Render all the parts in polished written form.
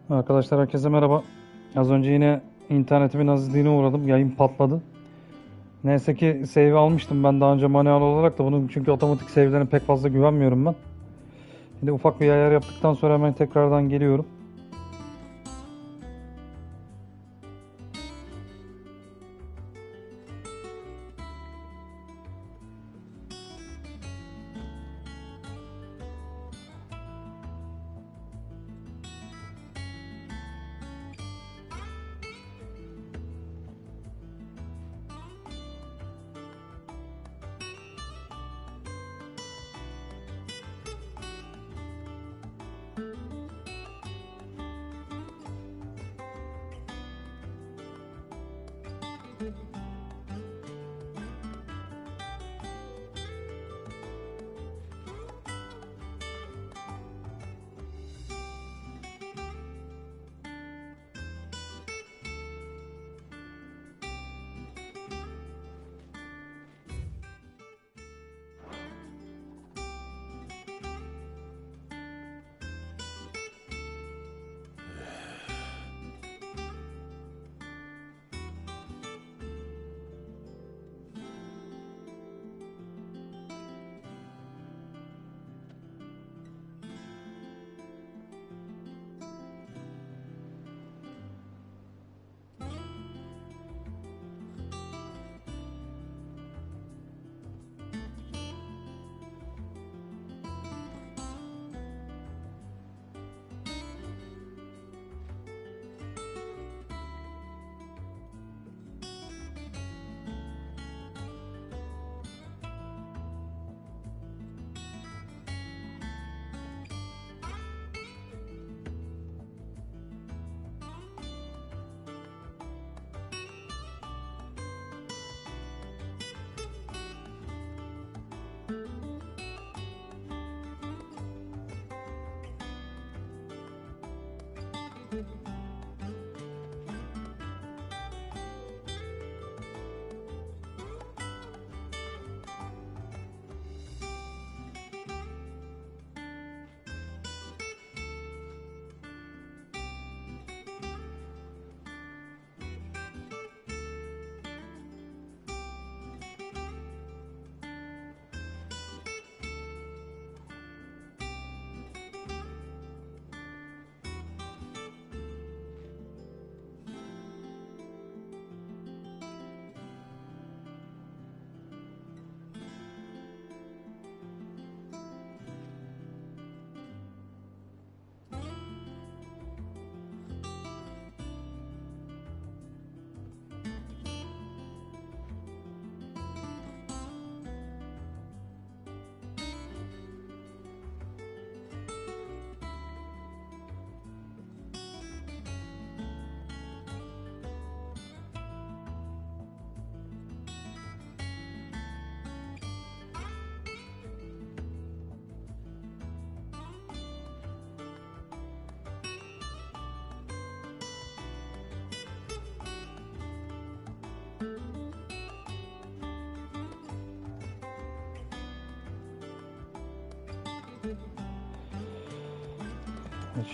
Arkadaşlar herkese merhaba. Az önce yine internetimin azizliğine uğradım. Yayın patladı. Neyse ki save almıştım ben daha önce manuel olarak da bunun çünkü otomatik save'lerine pek fazla güvenmiyorum ben. Şimdi ufak bir ayar yaptıktan sonra hemen tekrardan geliyorum.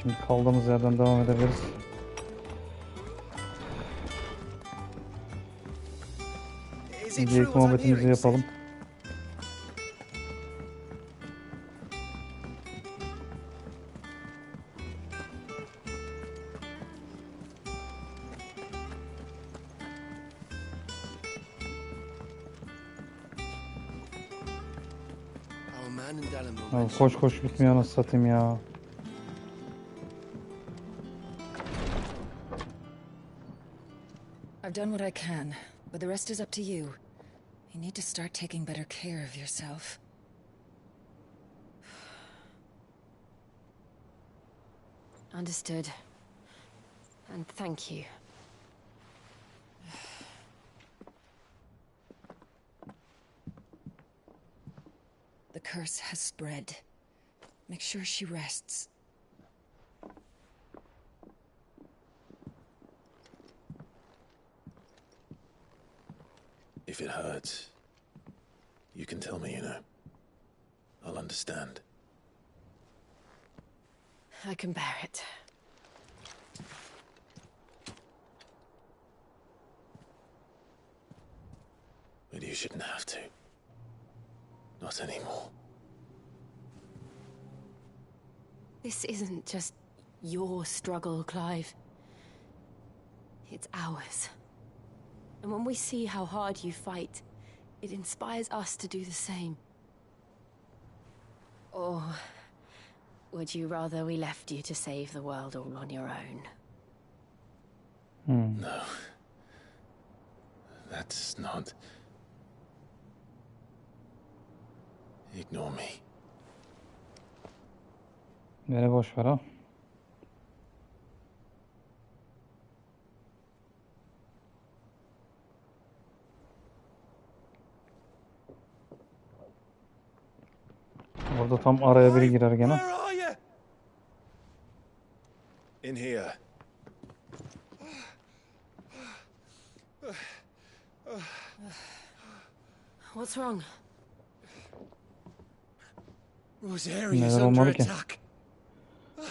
Şimdi kaldığımız yerden devam edebiliriz. Önce ilk muhabbetimizi yapalım. Koş koş bitmiyor, nasıl satayım ya. I've done what I can, but the rest is up to you. You need to start taking better care of yourself. Understood. And thank you. The curse has spread. Make sure she rests. If it hurts, you can tell me, you know. I'll understand. I can bear it. You shouldn't have to. Not anymore. This isn't just your struggle, Clive. It's ours. And when we see how hard you fight, it inspires us to do the same. Or would you rather we left you to save the world all on your own? No. That's not... Ignore me. Beni boş ver ha. Orada tam araya biri girer gene. Where are you? In here. What's wrong? Rosaria's Neler under olmalı ki? attack.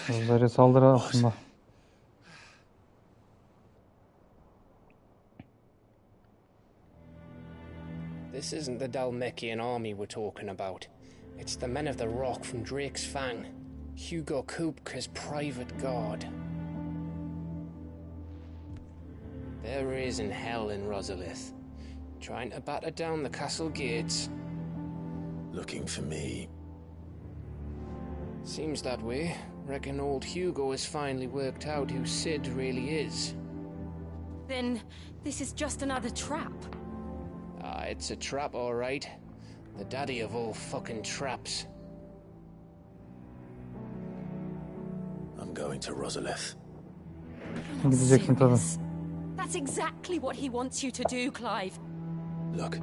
Rosaria saldırı altında. This isn't the Dalmekian army we're talking about. It's the men of the Rock from Drake's Fang. Hugo Kupka's private guard. There is in hell in Rosalith, trying to batter down the castle gates. Looking for me. Seems that way. Reckon old Hugo has finally worked out who Sid really is. Then this is just another trap. Ah, it's a trap, all right. The daddy of all fucking traps. I'm going to Rosalith. You're not Gideceksin tabii. serious. That's exactly what he wants you to do, Clive. Look,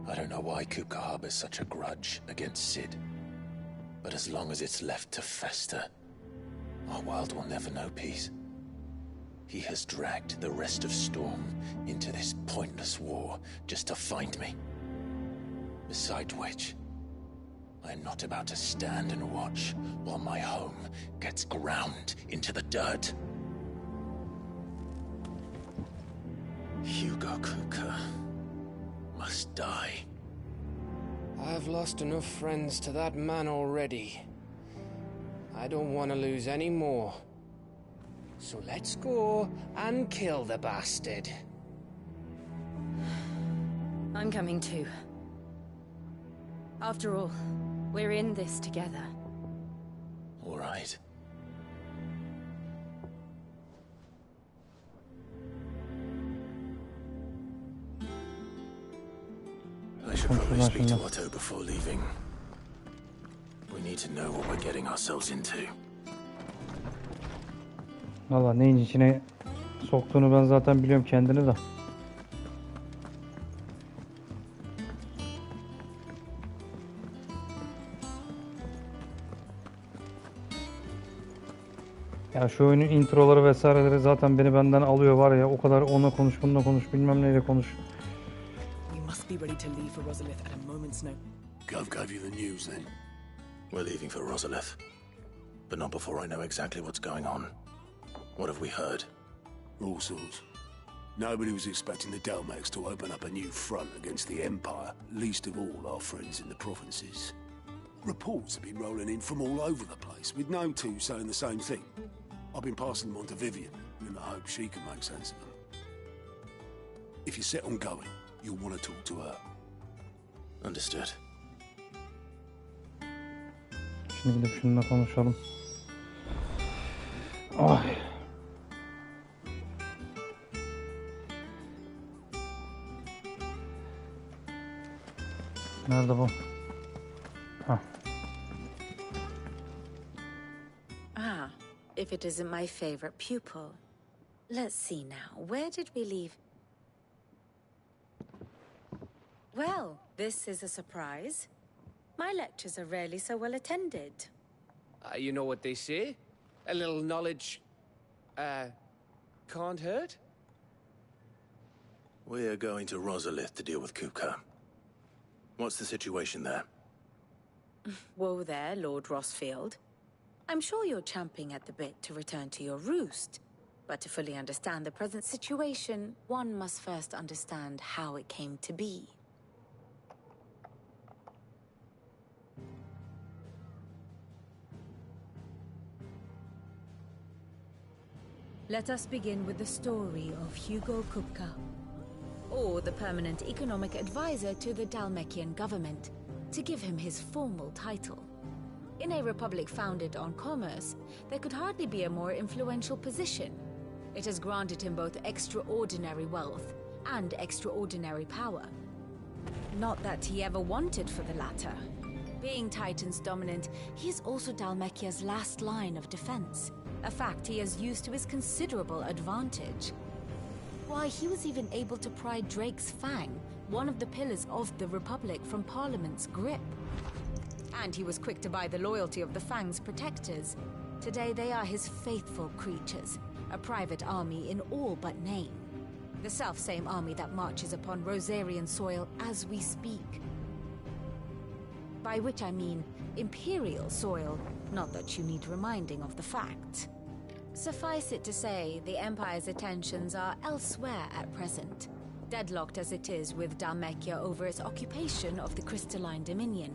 I don't know why Kupka harbors such a grudge against Sid. But as long as it's left to fester, our world will never know peace. He has dragged the rest of Storm into this pointless war just to find me. Besides which, I am not about to stand and watch while my home gets ground into the dirt. Hugo Kupka must die. I've lost enough friends to that man already. I don't want to lose any more. So let's go and kill the bastard. I'm coming too. After all, we're in this together. All right. I should probably speak to Otto before leaving. We need to know what we're getting ourselves into. Valla neyin içine soktuğunu ben zaten biliyorum kendini de. Ya şu oyunun introları vesaireleri zaten beni benden alıyor var ya, o kadar ona konuş bununla konuş bilmem neyle konuş. We must be ready to leave for Rosalith at a moment's notice. Gov gave you the news then? We're leaving for Rosalith, but not before I know exactly what's going on. What have we heard? All sorts. Nobody was expecting the Dalmeks to open up a new front against the Empire, least of all our friends in the provinces. Reports have been rolling in from all over the place, with no two saying the same thing. I've been passing them on to Vivian, in the hope she can make sense of them. If you're set on going, you'll want to talk to her. Understood. Şimdi gidip şununla konuşalım. Ay. Nerede bu? Hah. Ah, if it isn't my favorite pupil. Let's see now, where did we leave? Well, this is a surprise. My lectures are rarely so well attended. You know what they say? A little knowledge, can't hurt? We're going to Rosalith to deal with Kupka. What's the situation there? Whoa there, Lord Rosfield. I'm sure you're champing at the bit to return to your roost. But to fully understand the present situation, one must first understand how it came to be. Let us begin with the story of Hugo Kupka, Or the permanent economic advisor to the Dalmekian government, to give him his formal title. In a republic founded on commerce, there could hardly be a more influential position. It has granted him both extraordinary wealth and extraordinary power. Not that he ever wanted for the latter. Being Titan's dominant, he is also Dalmekia's last line of defense, a fact he has used to his considerable advantage. Why, he was even able to pry Drake's Fang, one of the pillars of the Republic, from Parliament's grip. And he was quick to buy the loyalty of the Fang's protectors. Today they are his faithful creatures, a private army in all but name. The self-same army that marches upon Rosarian soil as we speak. By which I mean Imperial soil, not that you need reminding of the fact. Suffice it to say, the Empire's attentions are elsewhere at present, deadlocked as it is with Dalmekia over its occupation of the Crystalline Dominion,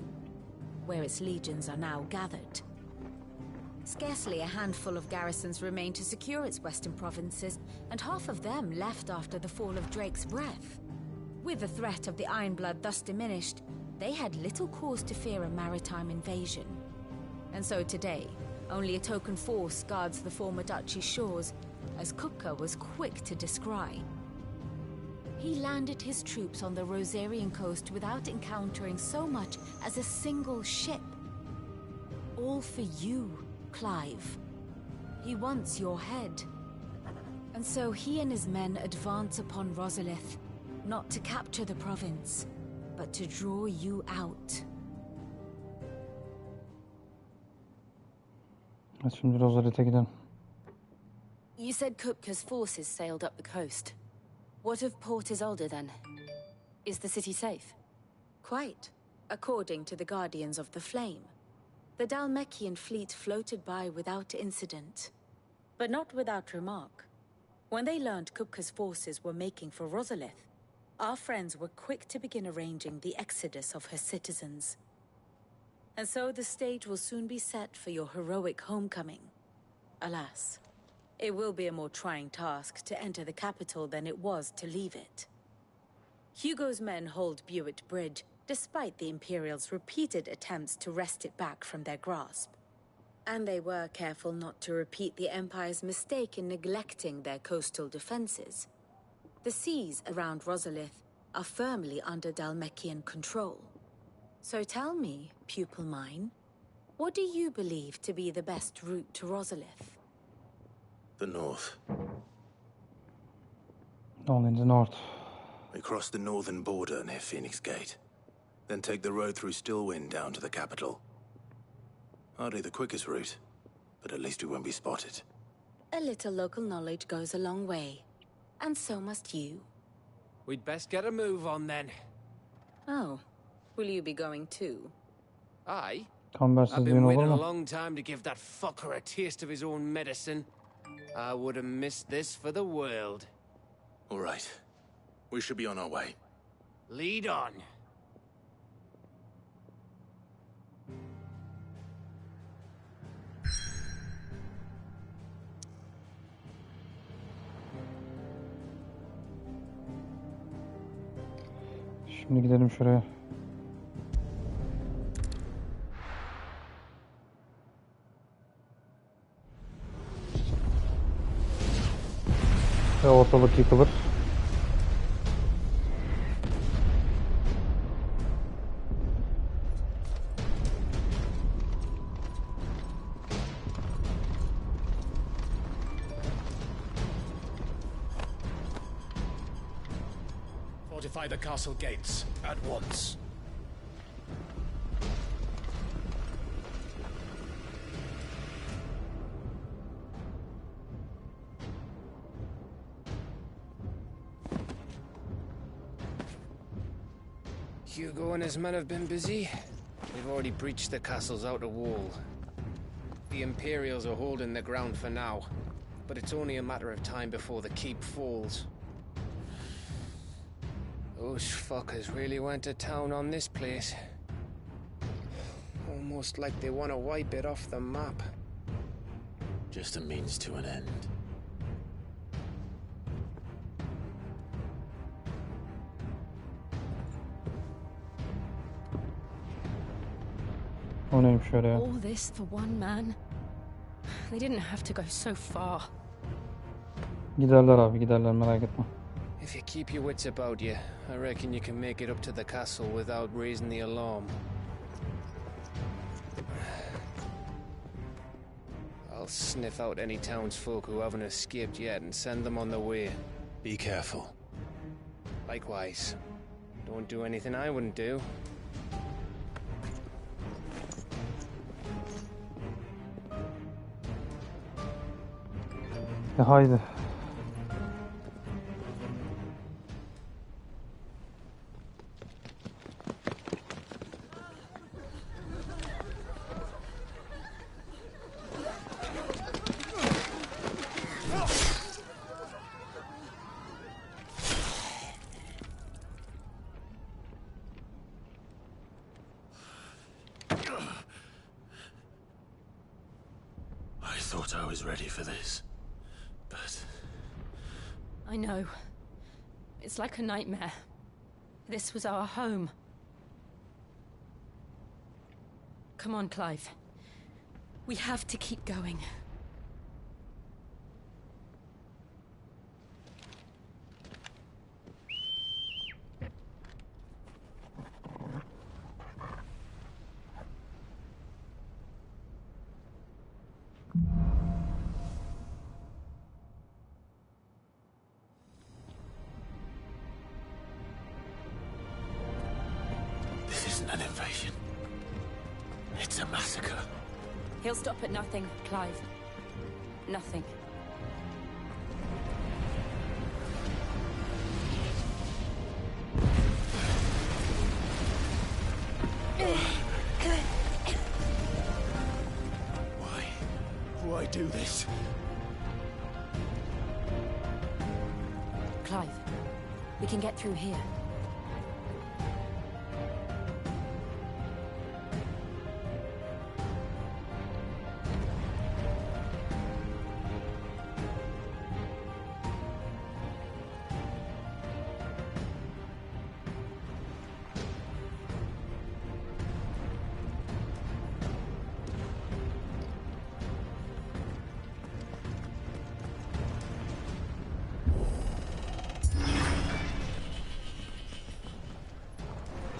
where its legions are now gathered. Scarcely a handful of garrisons remain to secure its western provinces, and half of them left after the fall of Drake's Breath. With the threat of the Ironblood thus diminished, they had little cause to fear a maritime invasion. And so today, only a token force guards the former duchy's shores, as Kupka was quick to descry. He landed his troops on the Rosarian coast without encountering so much as a single ship. All for you, Clive. He wants your head. And so he and his men advance upon Rosalith, not to capture the province, but to draw you out. Şimdi Rosalit'e gidelim. You said Kupka's forces sailed up the coast. What of Port Isolde then? Is the city safe? Quite, according to the Guardians of the Flame. The Dalmekian fleet floated by without incident, but not without remark. When they learned Kupka's forces were making for Rosalith, our friends were quick to begin arranging the exodus of her citizens. And so the stage will soon be set for your heroic homecoming. Alas, it will be a more trying task to enter the capital than it was to leave it. Hugo's men hold Buet Bridge, despite the Imperials' repeated attempts to wrest it back from their grasp. And they were careful not to repeat the Empire's mistake in neglecting their coastal defenses. The seas around Rosalith are firmly under Dalmekian control. So tell me, pupil mine, what do you believe to be the best route to Rosalith? The north. All in the north. We cross the northern border near Phoenix Gate. Then take the road through Stillwind down to the capital. Hardly the quickest route, but at least we won't be spotted. A little local knowledge goes a long way. And so must you. We'd best get a move on then. Oh, will you be going too? Aye. I've Kambersizliğin been olur waiting a mu? long time to give that fucker a taste of his own medicine. I would have missed this for the world. All right. We should be on our way. Lead on. Şimdi gidelim şuraya. Ve ortalık yıkılır. Fortify the castle gates at once. Hugo and his men have been busy. They've already breached the castle's outer wall. The Imperials are holding the ground for now. but it's only a matter of time before the keep falls. Those fuckers really went to town on this place. Almost like they want to wipe it off the map. Just a means to an end. O neymiş şöyle ya? All this for one man? They didn't have to go so far. Giderler abi, giderler, merak etme. If you keep your wits about you, I reckon you can make it up to the castle without raising the alarm. I'll sniff out any townsfolk who haven't escaped yet and send them on their way. Be careful. Likewise. Don't do anything I wouldn't do. Haydi. I thought I was ready for this. But I know. It's like a nightmare. This was our home. Come on, Clive. We have to keep going. this isn't an invasion. It's a massacre. He'll stop at nothing, Clive. Nothing. Why do this? Clive, we can get through here.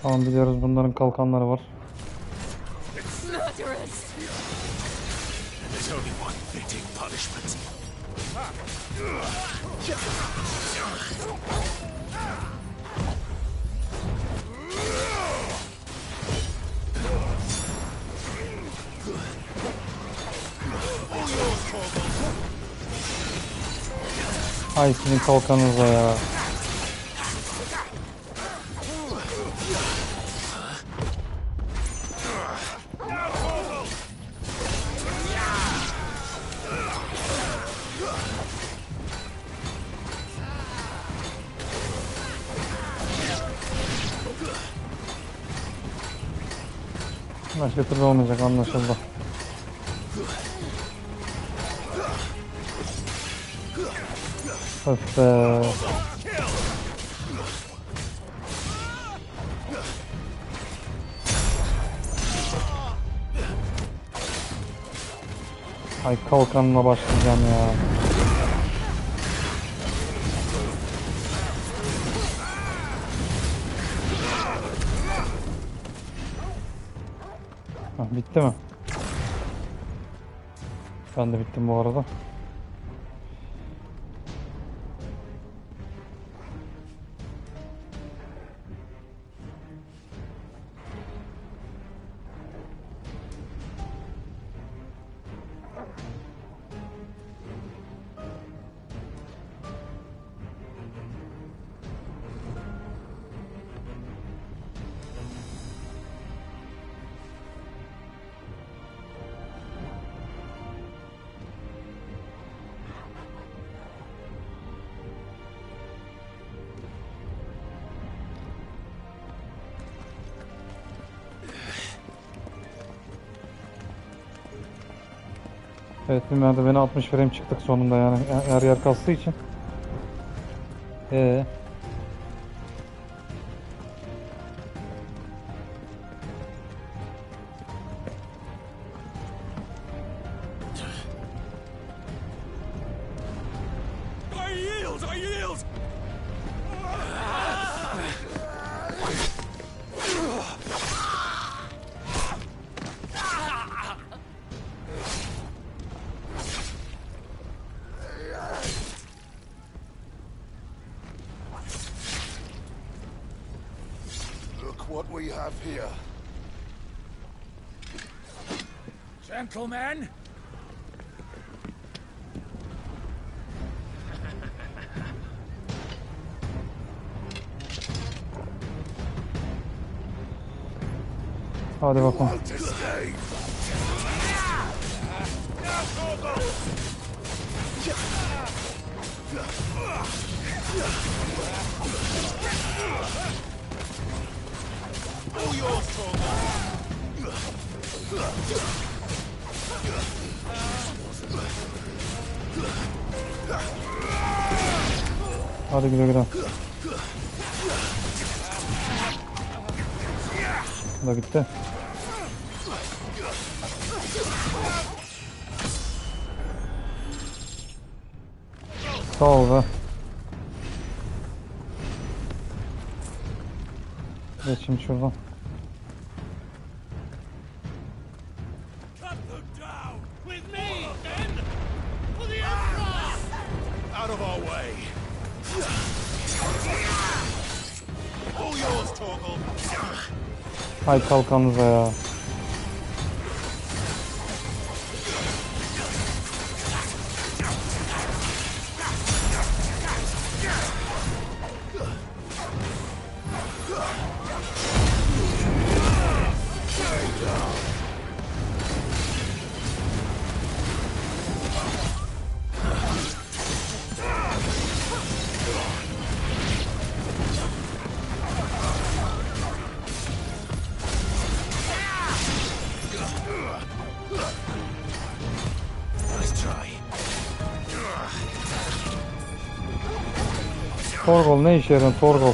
Tamam, biliyoruz bunların kalkanları var. Murderers! There's only one fitting punishment. Ay sizin kalkanınıza ya. Başka türlü olmayacak, anlaşıldı. Öf be. Ay kalkanına başlayacağım ya. Bitti mi? Ben de bittim bu arada. Evet, bir merdivene 60 frame çıktık sonunda yani her yer kastığı için. What we have here. Gentlemen! Hadi bakalım. Hadi güle güle. Bu da gitti. Sağ ol be. Geçeyim şuradan. Hay kalkanınıza ya. Torgol ne işe yarar Torgol?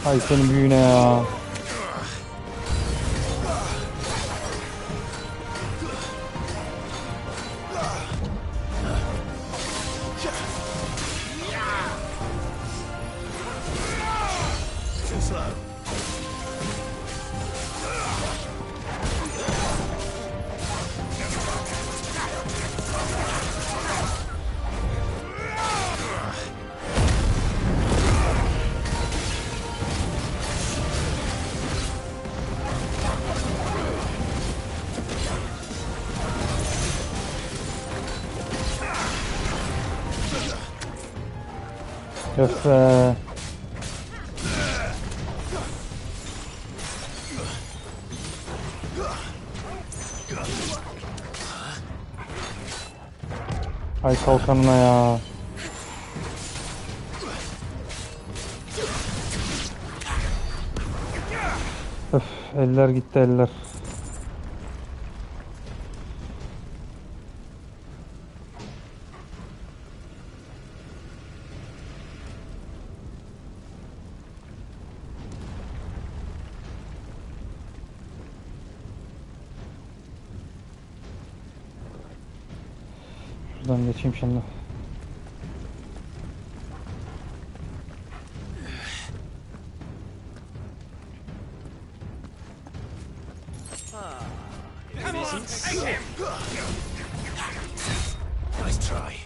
Hay senin büyüğüne ya. Öf. Ay kalkanına ya. Öf, eller gitti eller. Şuradan geçeyim şimdi. Nice try.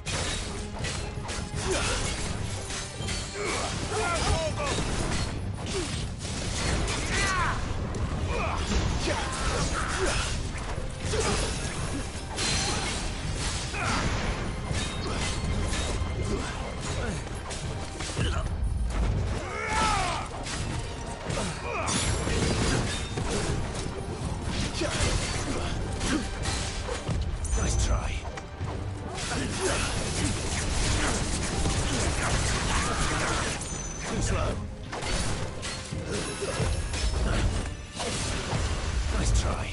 Nice try. Too slow. Nice try.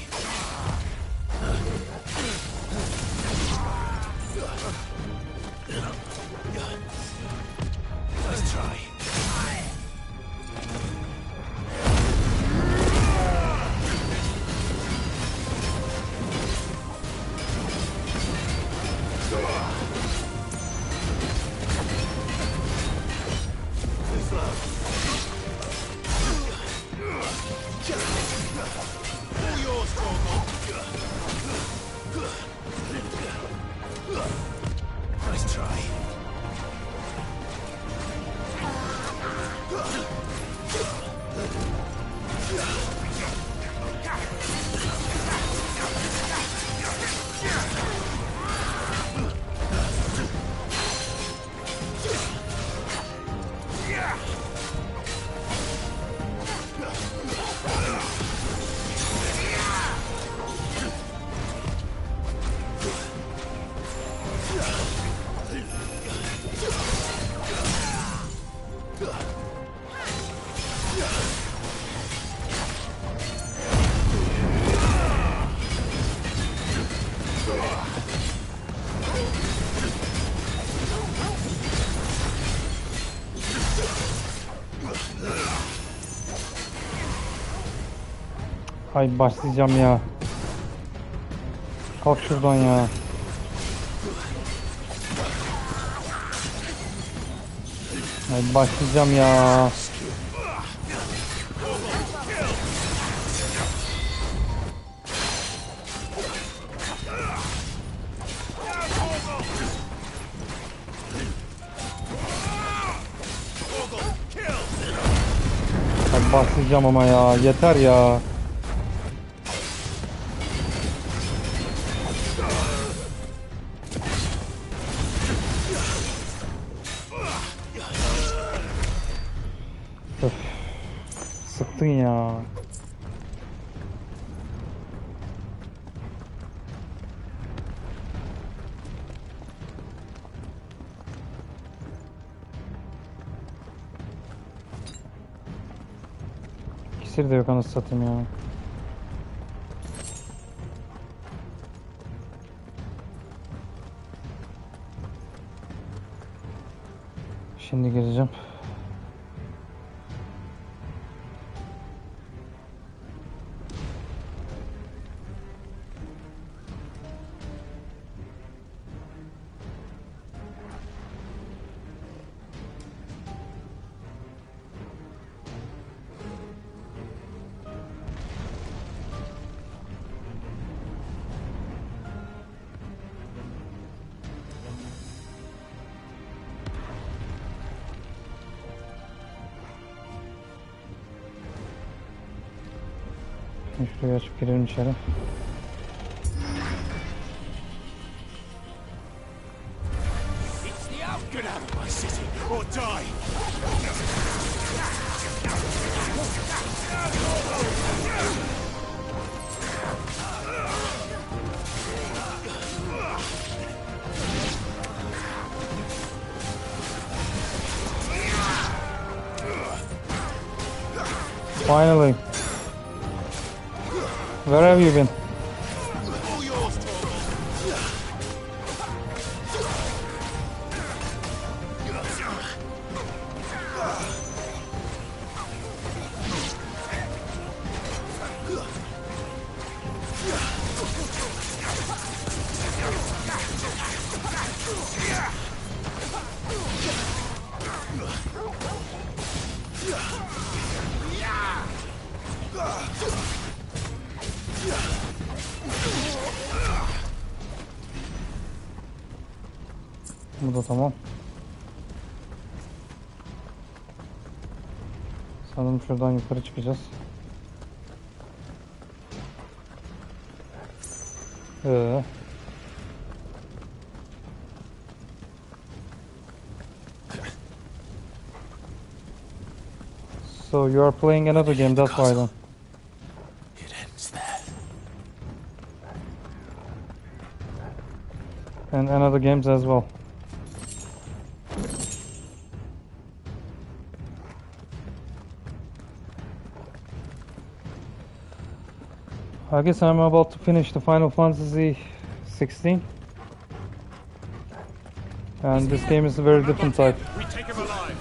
Nice try. Nice try. Hay başlayacağım ya. Kalk şuradan ya. Hay başlayacağım ya. Hay başlayacağım ama ya. Yeter ya. Öf. Sıktın ya. İksir de yok anasını satayım ya. Şimdi gireceğim. Şurayı açıp girelim içeri. Finally. Where have you been? Bu da tamam. Sanırım şuradan yukarı çıkacağız. So you are playing another game, that's why then. It ends there. and other games as well. I guess I'm about to finish the Final Fantasy XVI. And this game is a very different type. We take him alive.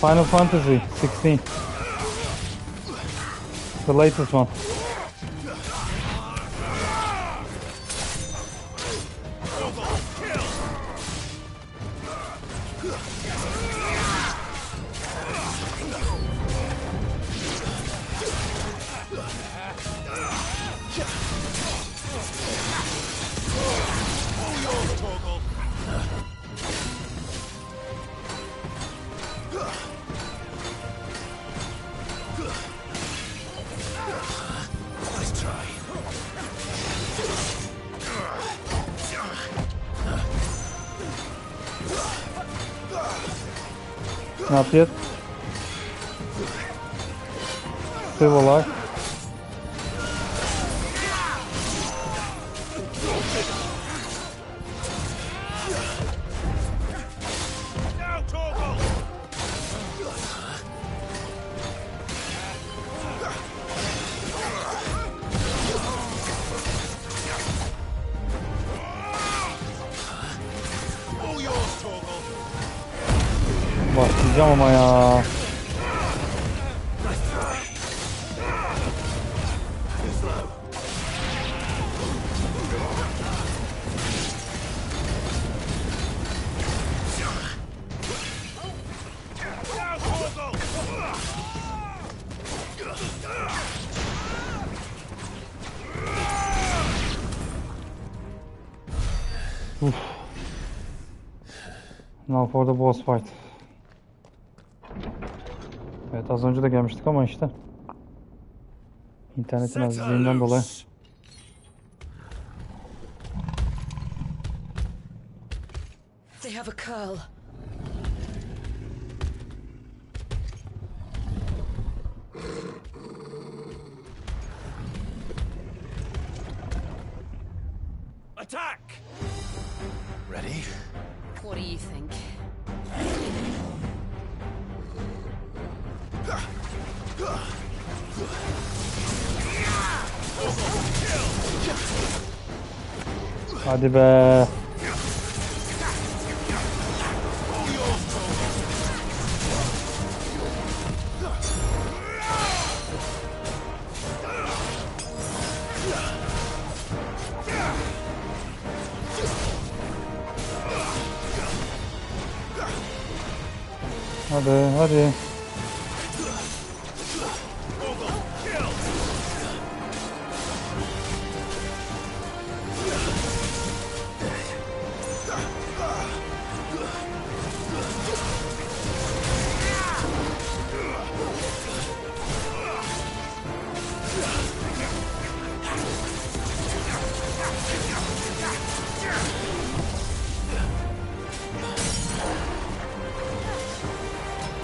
Final Fantasy XVI. The latest one. Not yet. Still alive. Başlayacağım ama ya. Uf. Now for the boss fight. Evet, az önce de gelmiştik ama işte internetin azizliğinden dolayı. They have a curl. Attack! Ready? What do you think? Hadi be. Hadi, hadi.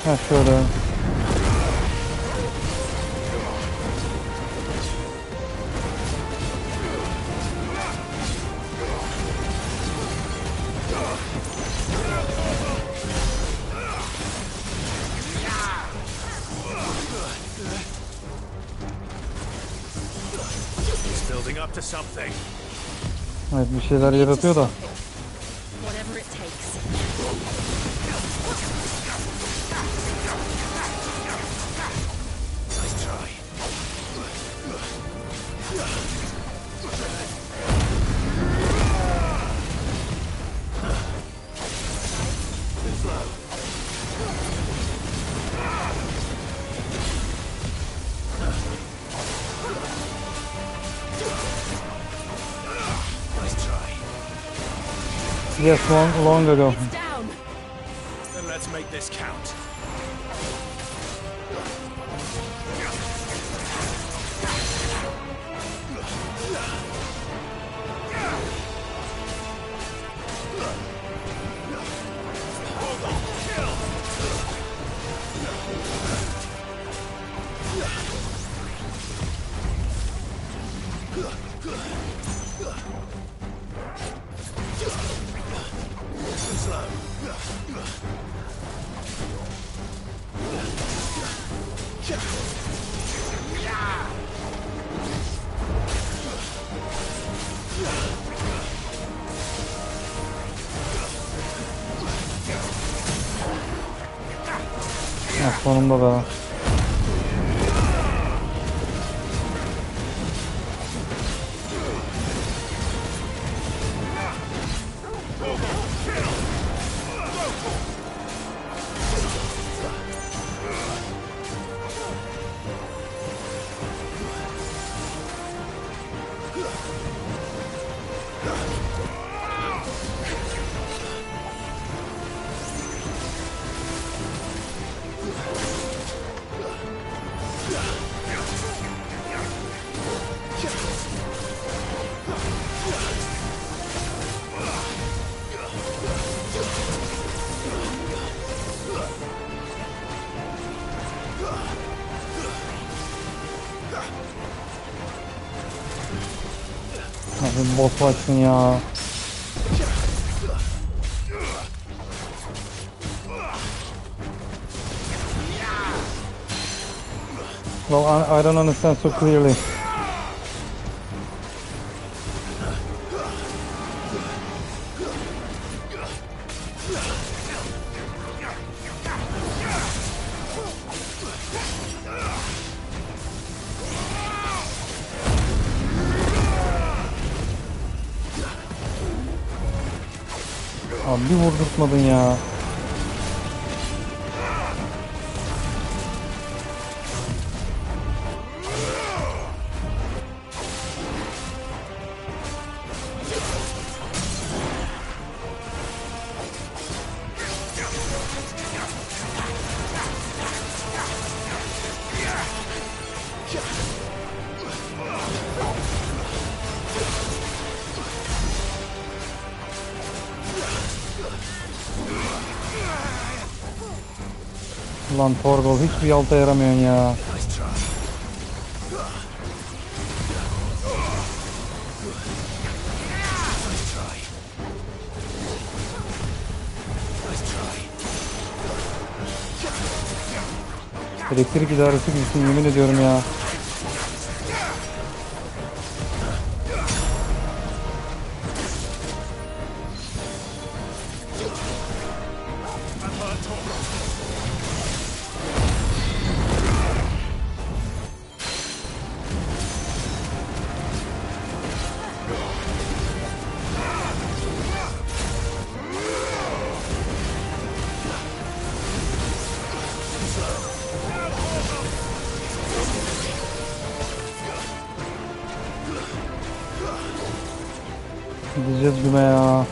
Ha şöyle. He's building up to something. Evet, bir şeyler yaratıyor da. Whatever it takes. Yes, long ago. Then let's make this count. Sonunda be. Nasıl boss açsın ya. Well, I don't understand so clearly. Abi bir vurdurtmadın ya. Lan Torgol hiçbir yalta yaramıyorsun ya. Elektrik idaresi gibisin, yemin ediyorum ya. Gideceğiz güme ya.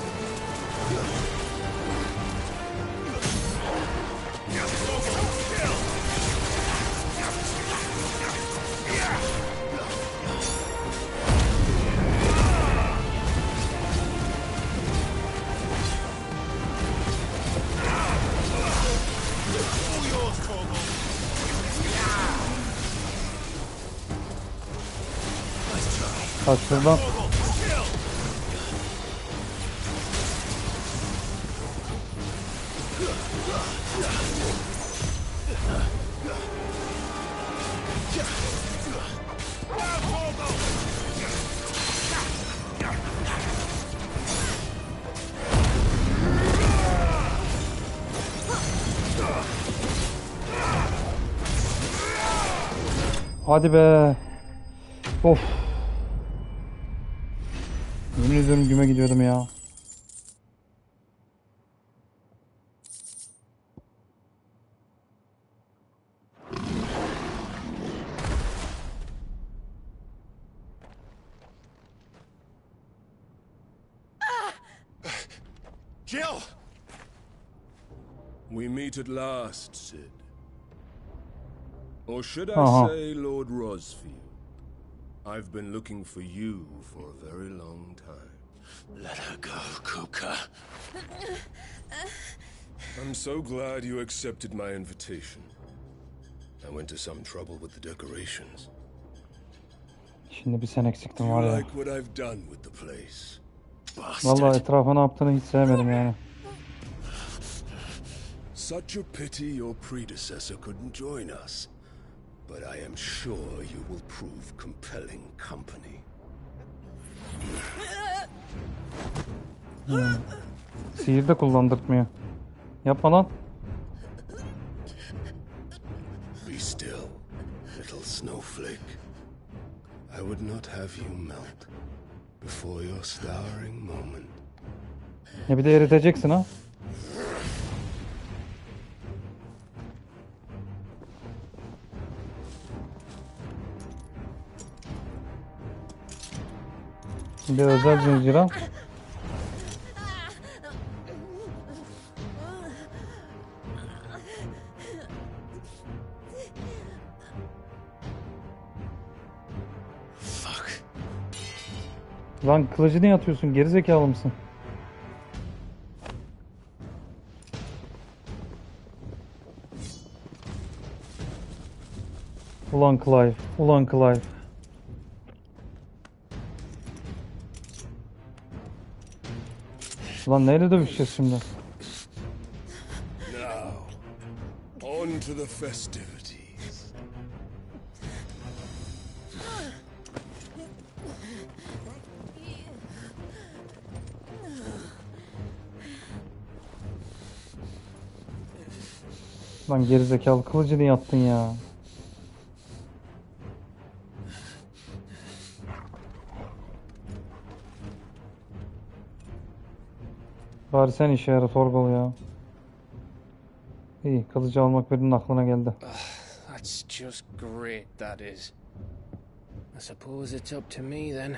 Kaç şuradan. Hadi be. Of. Yemin ediyorum güme gidiyordum ya. Jill! We meet at last, Sid. Or should I say, Lord Rosfield? I've been looking for you for a very long time. Let her go, Kuka. I'm so glad you accepted my invitation. I went to some trouble with the decorations. Şimdi bir sen eksiktin var ya. Like what I've done with the place. Vallahi etrafa ne yaptığını hiç sevmedim yani. Such a pity your predecessor couldn't join us. But I am sure you will prove compelling company. Sihir de kullandırtmıyor. Yapma lan. Be still, little snowflake. I would not have you melt before your starring moment. Ya bir de eriteceksin ha. Bir özel zincir ha. Fuck. Lan kılıcı niye atıyorsun? Gerizekalı mısın? Ulan Clive. Ulan Clive. Ulan neyle dövüşeceğiz şimdi? Now, on to the festivities. Lan gerizekalı kılıcı niye attın ya? Bari sen işe yarat Orgol ya. İyi, kılıcı almak birinin aklına geldi. That's just great, that is. I suppose it's up to me then.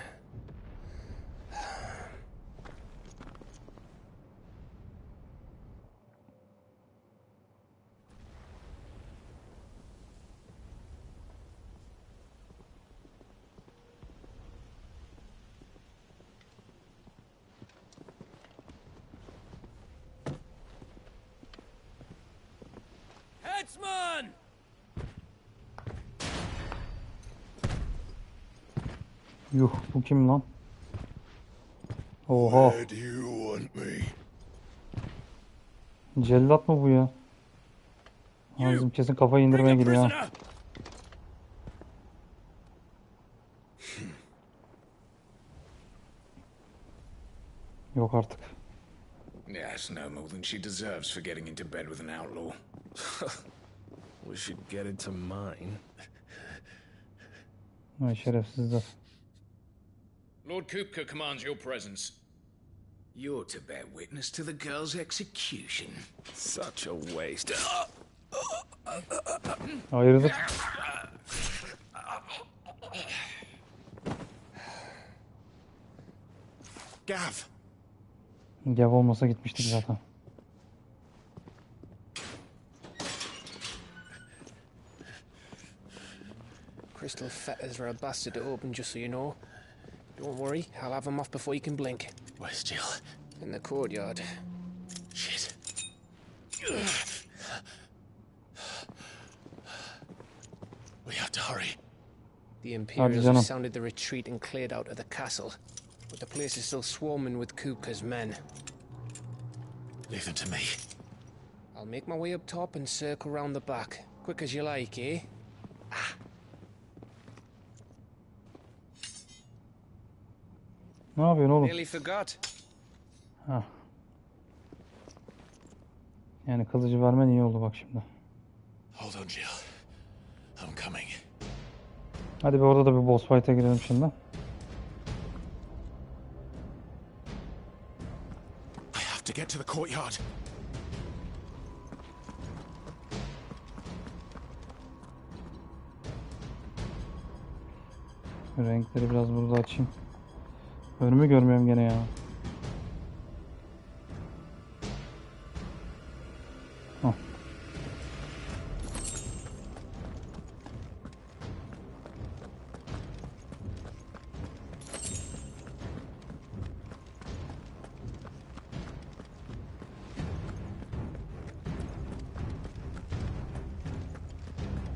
Headsman! Yuh, bu kim lan? Oha, Where do you want me? cellat mı bu ya? Ha, bizim kesin kafayı indirmeye gidiyor ha. Prisoner! Yok artık. Yes, no more than she deserves for getting into bed with an outlaw. We should get into mine. Ay şerefsizler. Lord Kupka commands your presence. You're to bear witness to the girl's execution. Such a waste. Hayırdır? Gav! Gav olmasa gitmiştik zaten. Crystal fetters are a bastard to open, just so you know. Don't worry, I'll have them off before you can blink. Where's Jill? In the courtyard. Shit. We have to hurry. The Imperials canım. have sounded the retreat and cleared out of the castle. But the place is still swarming with Kupka's men. Leave them to me. I'll make my way up top and circle round the back. Quick as you like, eh? Ne yapıyorsun oğlum? Nearly forgot. Hah. Yani kılıcı vermen iyi oldu bak şimdi. Hold on, Jill. I'm coming. Hadi bir orada da bir boss fight'a girelim şimdi. I have to get to the courtyard. Renkleri biraz burada açayım. Önümü görmüyorum gene ya. Hah.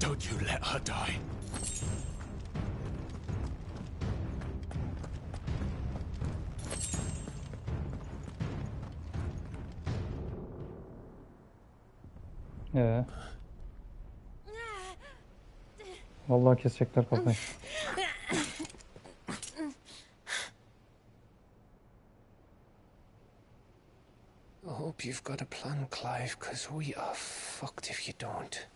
Don't you let her die. Vallahi kesecekler kafayı. I hope you've got a plan, Clive, because we are fucked if you don't.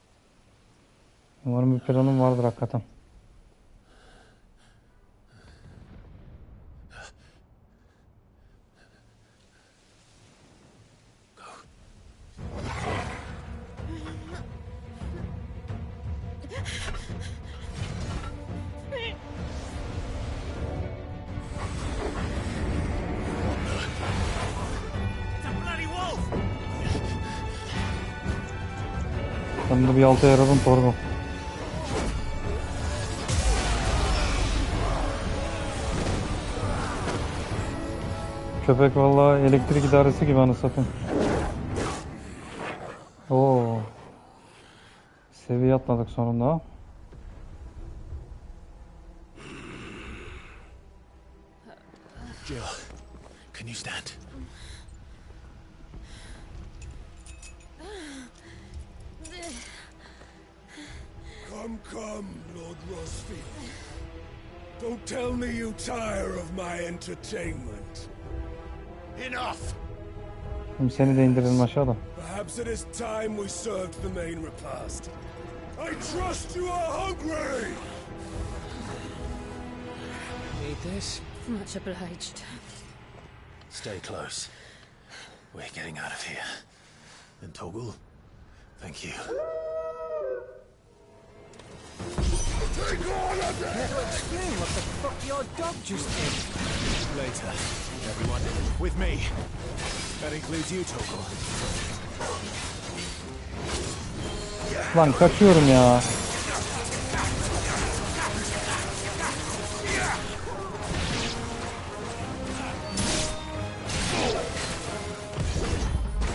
Umarım bir planım vardır hakikaten. Ben de bir alta yaradım pardon. Köpek vallahi elektrik idaresi gibi anı satayım. Oo. Seviye atladık sonunda. Jill, can you stand? Come, Lord Rosfield. Don't tell me you tire of my entertainment. Enough! Şimdi seni de indirelim aşağıda. Perhaps it is time we served the main repast. I trust you are hungry! Need this? Much obliged. Stay close. We're getting out of here. And Toggle, thank you. Take all of them! Explain what the fuck your dog just did. Later, everyone, with me. That includes you, Toggle. Lan kaçıyorum ya.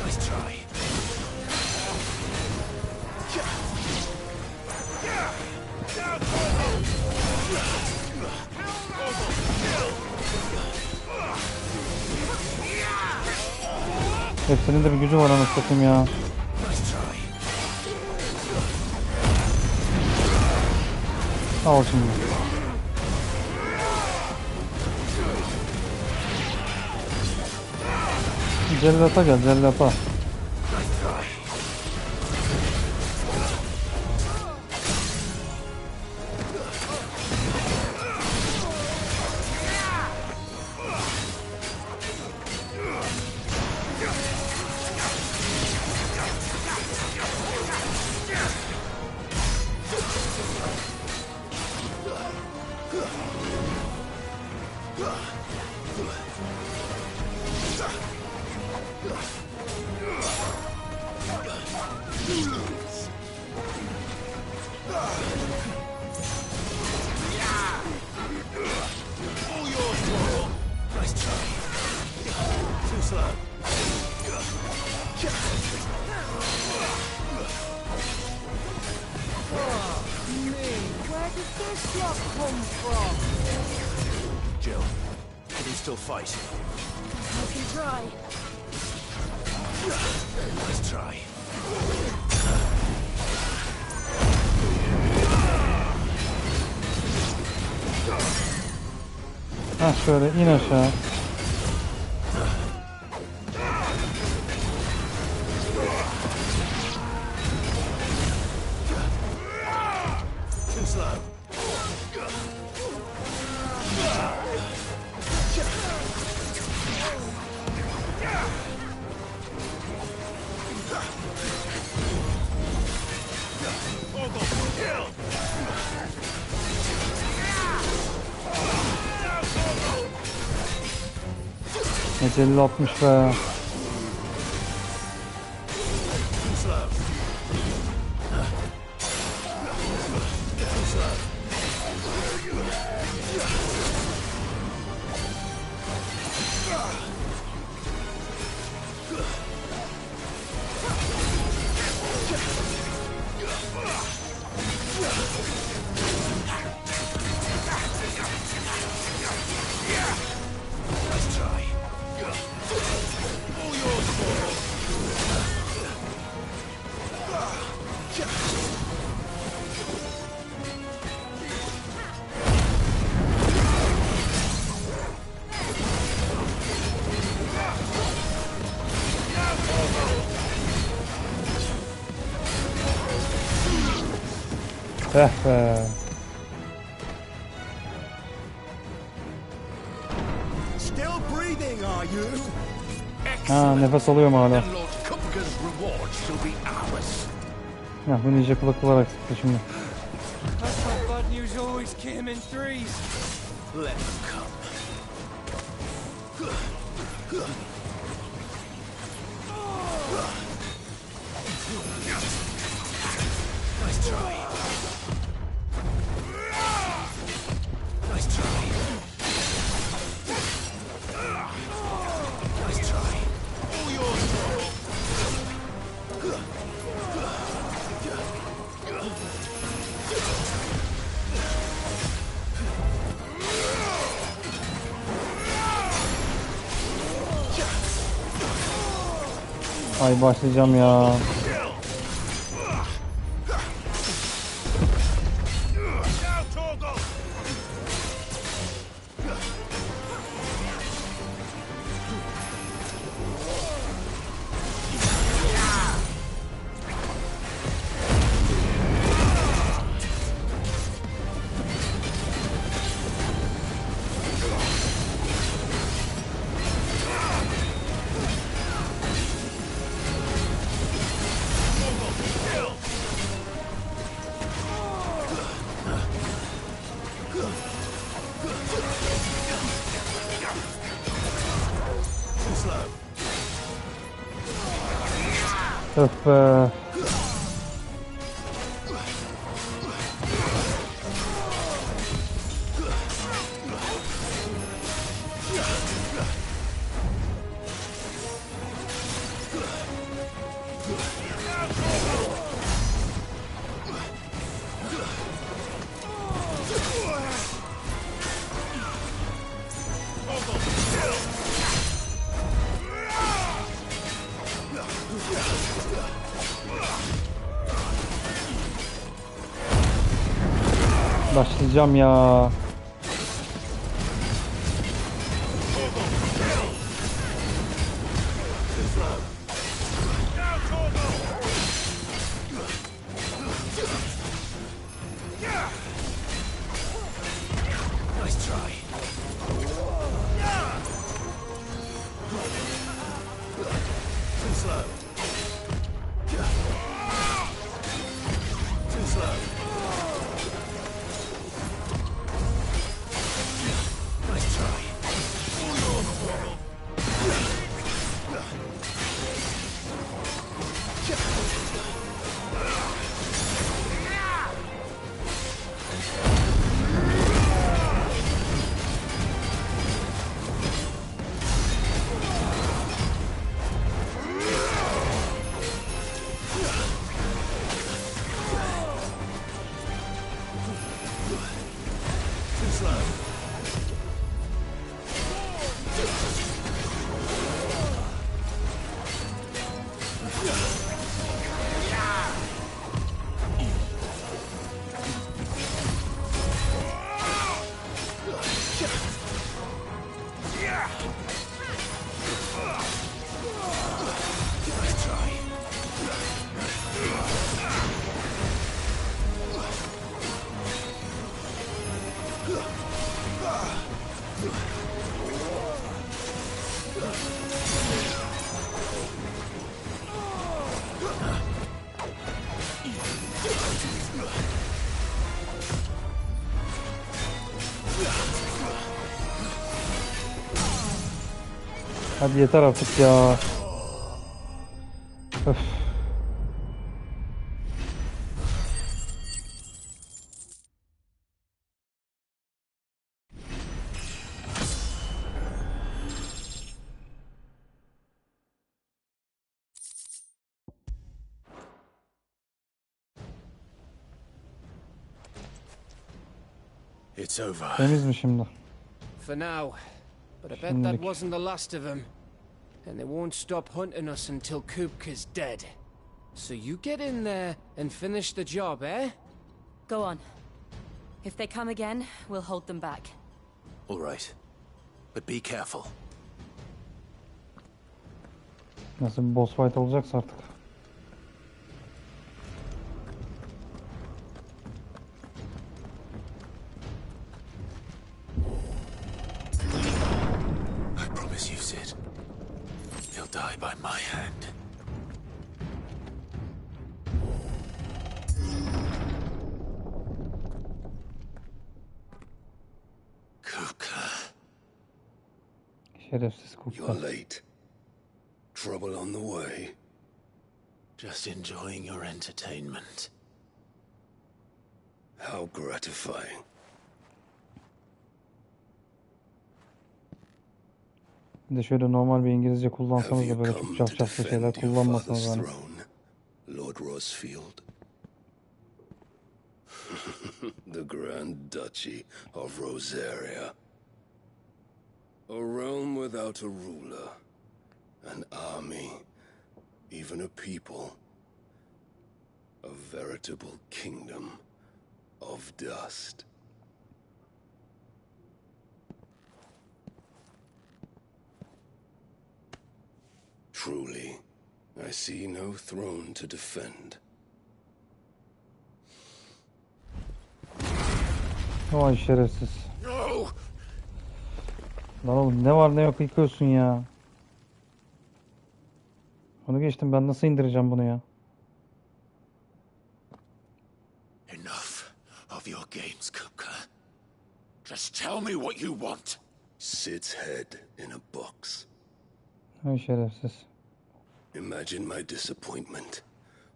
Nice try. Hepsinin de bir gücü var anasını satayım ya. Al şimdi. Cellata gel, cellata. Jill, can you still fight? You can try. Nice try. Ha şöyle in aşağı. Too slow. Eceli 60 be. Eh be. Still breathing, are you? Ha, nefes alıyorum hala. Then Lord Kupka's reward shall be ours. Ya bu ninja kılıklılar eksikti şimdi. I thought bad news always came in threes. Let them come. Nice try. Nice try. Nice try. All yours. Ay başlayacağım ya. Öf be. Başlayacağım ya. Hadi yeter artık ya. Öf. It's over. Temiz mi şimdi? For now. But I bet that wasn't the last of them. And they won't stop hunting us until Kupka's dead. So you get in there and finish the job, eh? Go on. If they come again, we'll hold them back. All right. But be careful. Nasıl bir boss fight olacaksa artık. die by my hand. Kupka. Şerefsiz Kupka. You're late. Trouble on the way. Just enjoying your entertainment. How gratifying. Bir de şöyle normal bir İngilizce kullansanız da böyle çok cafcaflı şeyler kullanmasanız hani. Lord Rosfield. The Grand Duchy of Rosaria. A realm without a ruler. An army. Even a people. A veritable kingdom of dust. Truly, I see no throne to defend. Vay şerefsiz. No! Lan oğlum ne var ne yok yıkıyorsun ya. Onu geçtim, ben nasıl indireceğim bunu ya? Enough of your games, Kupka. Just tell me what you want. Sid's head in a box. Vay şerefsiz. Imagine my disappointment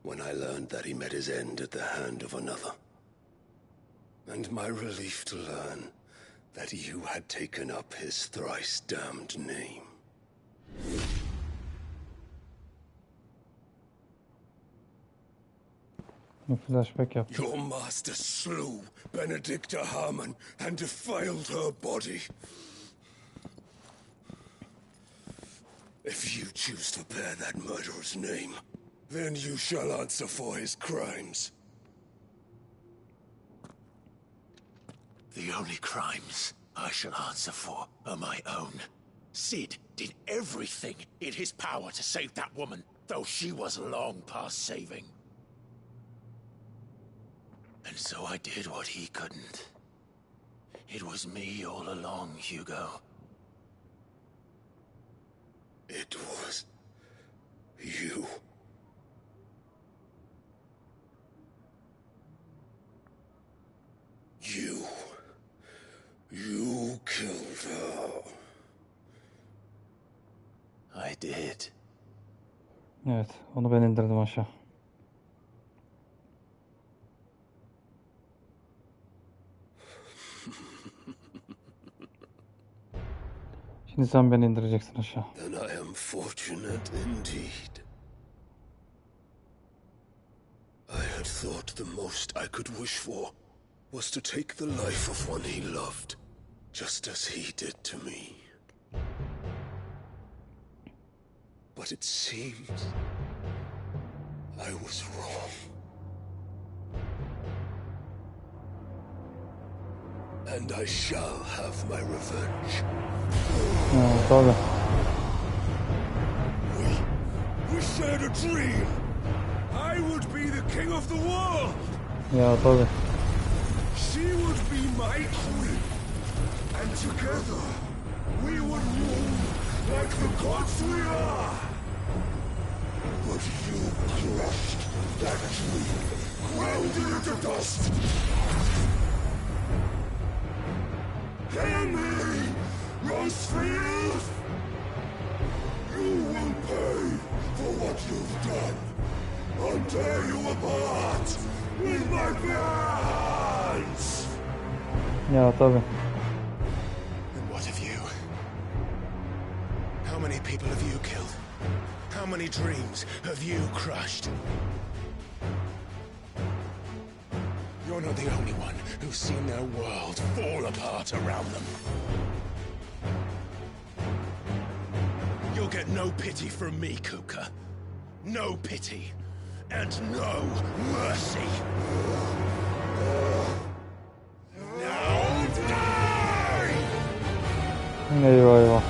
when I learned that he met his end at the hand of another. And my relief to learn that you had taken up his thrice damned name. Flashback yaptı. Your master slew Benedicta Harmon and defiled her body. If you choose to bear that murderer's name, then you shall answer for his crimes. The only crimes I shall answer for are my own. Sid did everything in his power to save that woman, though she was long past saving. And so I did what he couldn't. It was me all along, Hugo. It was you. You killed her. I did. Evet, onu ben indirdim aşağı. Şimdi sen beni indireceksin aşağı. Then I am fortunate indeed. I had thought the most I could wish for was to take the life of one he loved, just as he did to me. But it seems I was wrong. And I shall have my revenge. Tabii. We shared a dream. I would be the king of the world. Ya tabii. She would be my queen. And together we would rule like the gods we are. But you crushed that dream, ground it into dust. Hear me, Rosfield! You will pay for what you've done. I'll tear you apart with my bare hands! Ya tabii. And what of you? How many people have you killed? How many dreams have you crushed? You're not the only one who's seen their world fall apart around them. You'll get no pity from me, Kupka. No pity. And no mercy. Now die! Eyvah eyvah.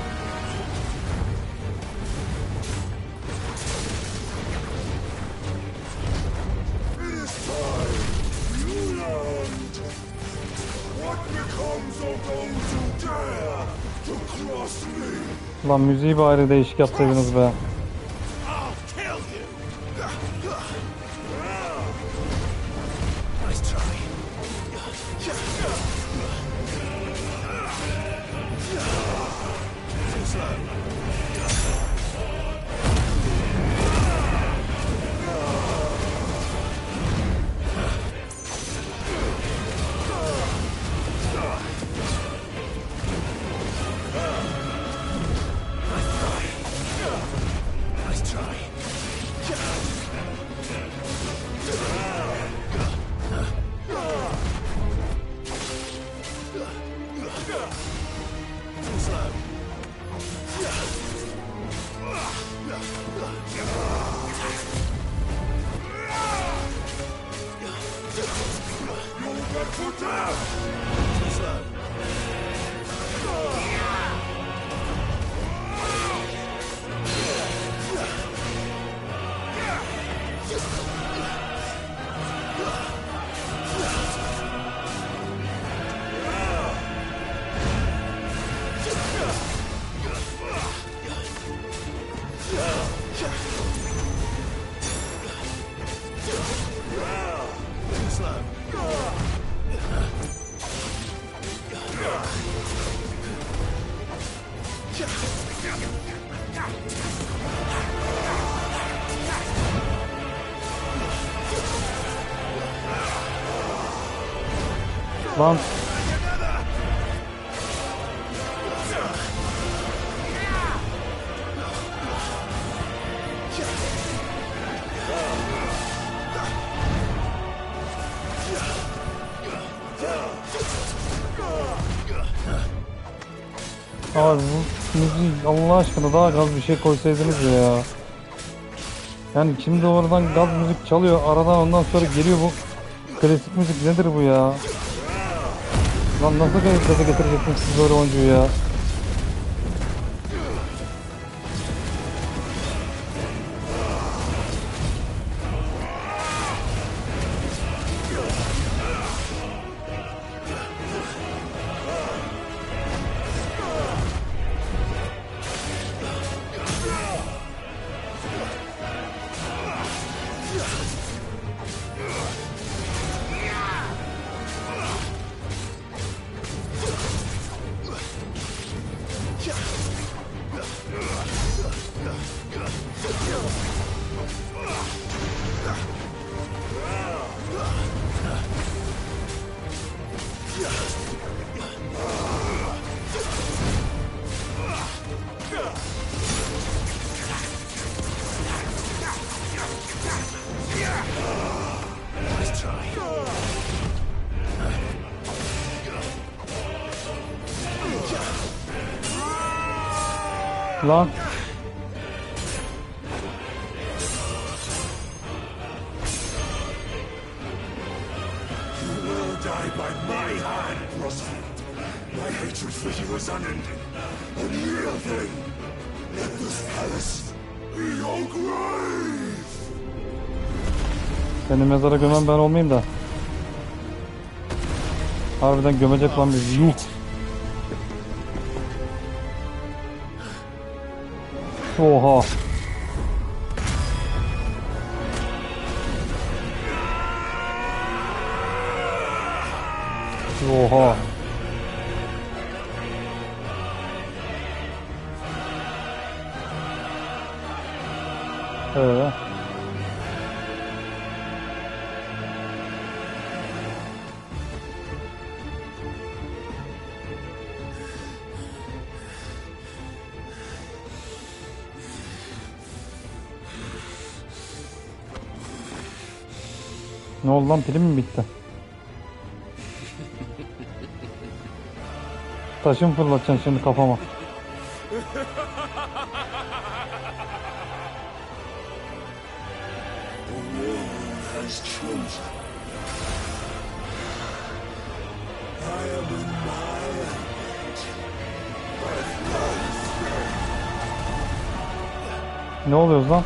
Lan müziği bari değişik yapsaydınız be. Lan. Abi bu müziği Allah aşkına daha gaz bir şey koysaydınız ya. Yani şimdi oradan gaz müzik çalıyor, aradan ondan sonra geliyor bu klasik müzik, nedir bu ya? Lan nasıl gaza getireceksiniz siz böyle oyuncuyu ya? Lan. You will die by my hand, Rosfield. My hatred for you is unending. A real thing. Let this palace be your grave. Seni mezara gömen ben olmayayım da. Harbiden gömecek lan bizi. Yuh. Oha. Oha. Ne oldu lan, pilim mi bitti? Taşım fırlatacaksın şimdi kafama. Ne oluyoruz lan?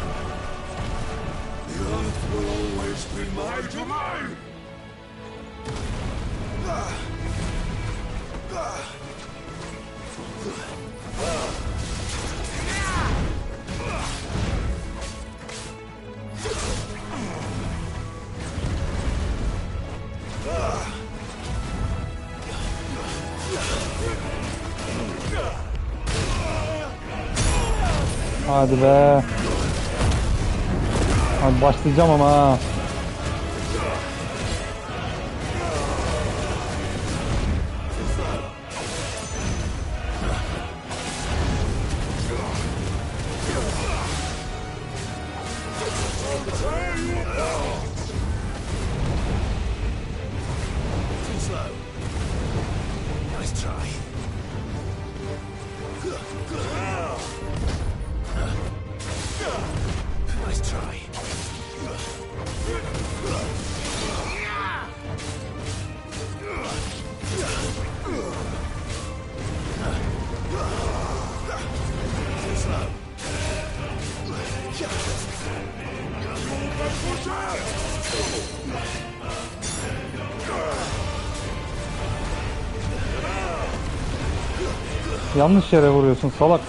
Hadi be. Hadi başlayacağım ama ha. Yanlış yere vuruyorsun salak.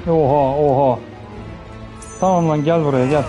Oha oha. Tamam lan, gel buraya gel.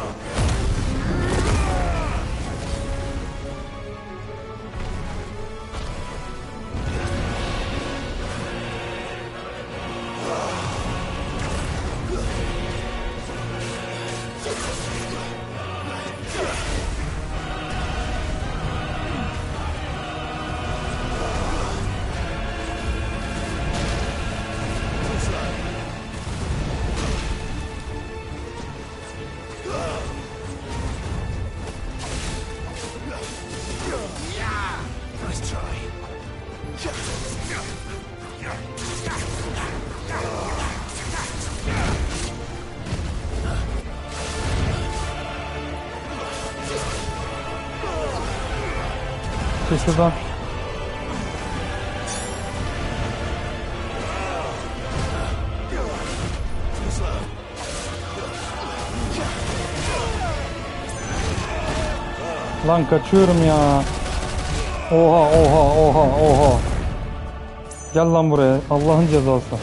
Şuradan. Lan kaçıyorum ya. Oha oha oha oha. Gel lan buraya. Allah'ın cezası.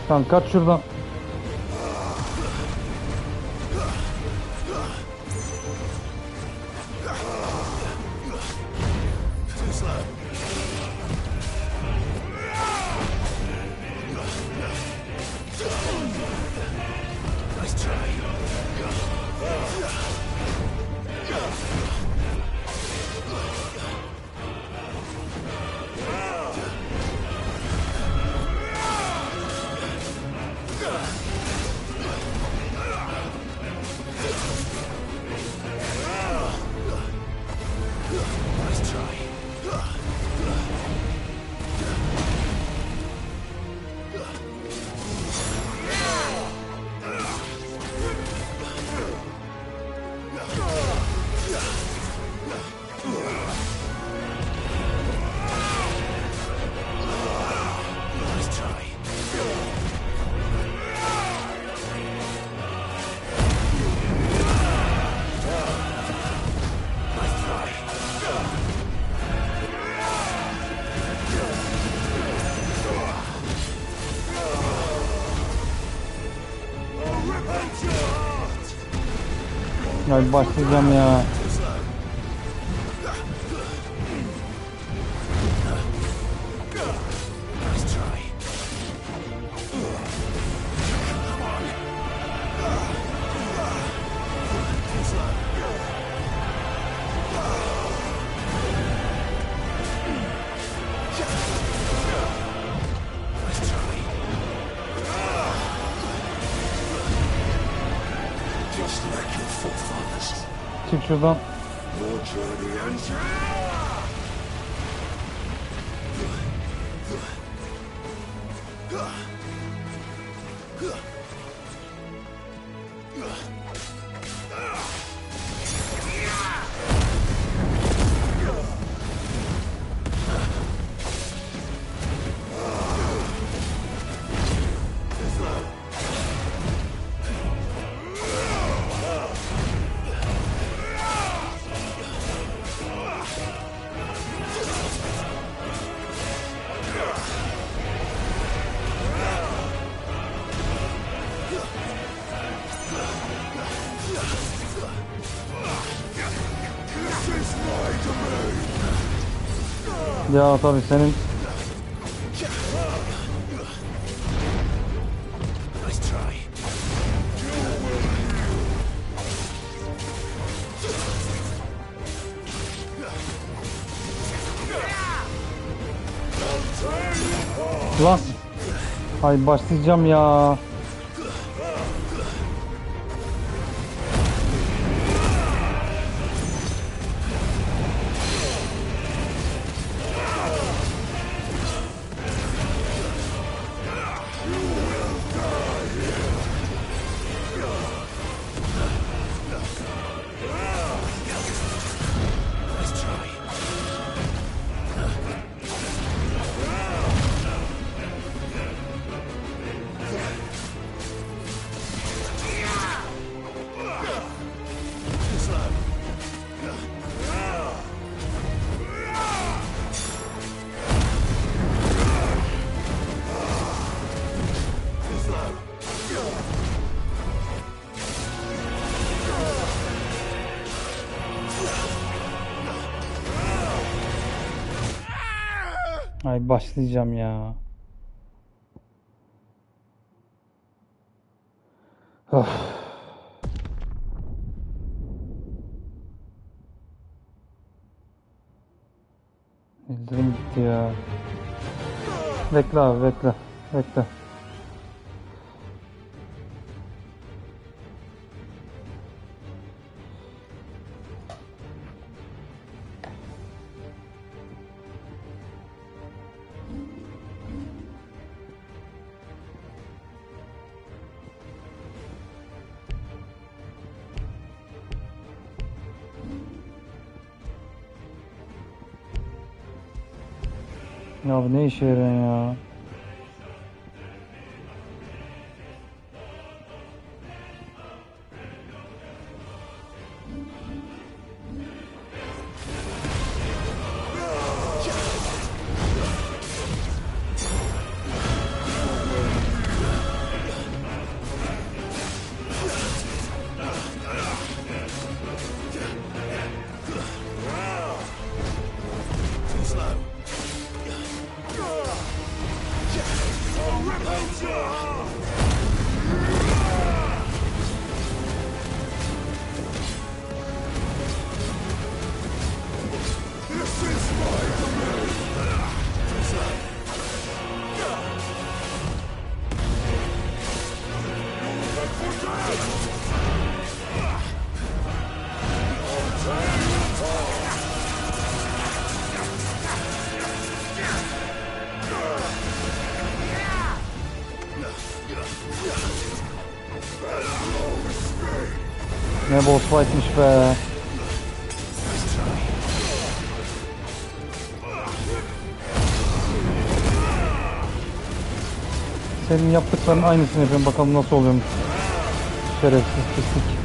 Tamam, kaç şuradan. Ay başlayacağım ya. Çık şuradan. Ya tabii senin Lan. Ay başlayacağım ya. Ay başlayacağım ya. Of. Ellerim gitti ya. Bekle abi bekle. Bekle. Ya bu ne işe yarıyor ya? Ne boss fight'miş be. Senin yaptıklarının aynısını yapıyorum. Bakalım nasıl oluyormuş. Şerefsiz pislik.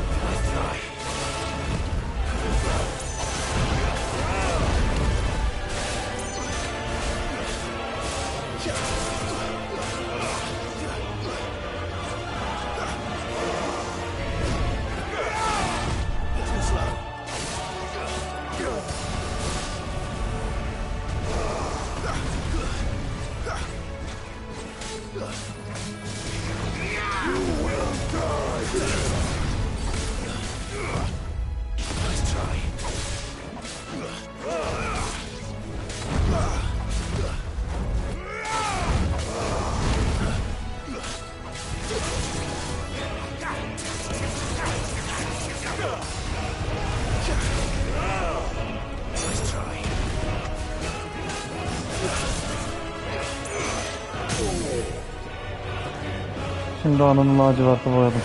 Şimdi ananın laciverti boyadım.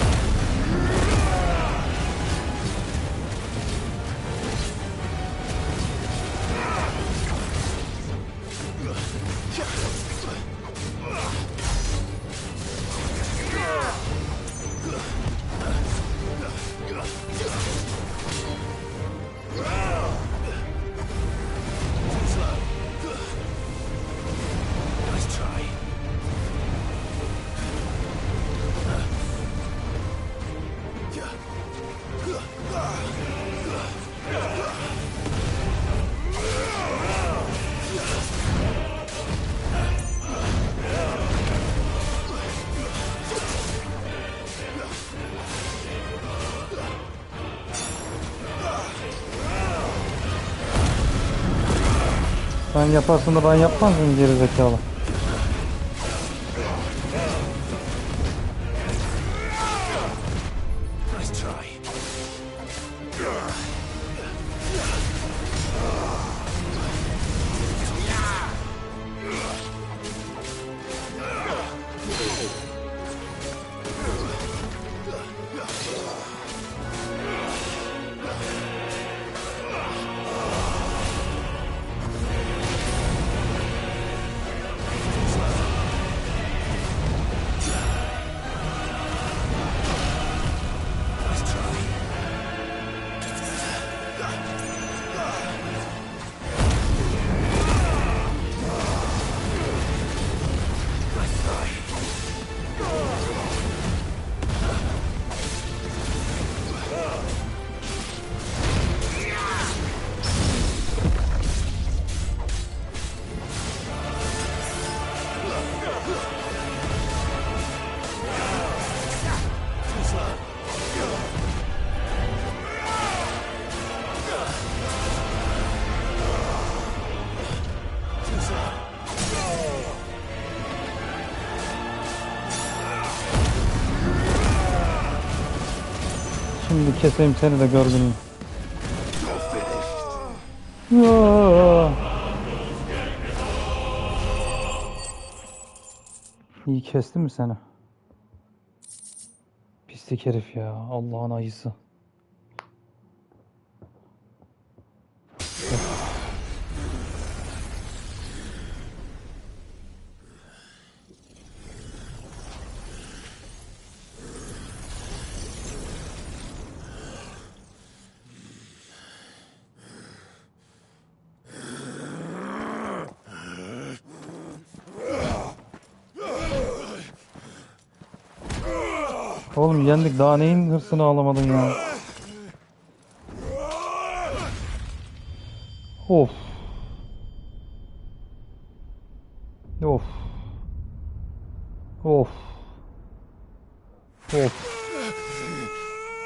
Sen yaparsın da ben yapmaz mıyım gerizekalı? Şimdi keseyim seni de gör gününü. İyi kesti mi seni? Pislik herif ya. Allah'ın ayısı. Oğlum yendik, daha neyin hırsını alamadın ya? Of. Of. Of. Of.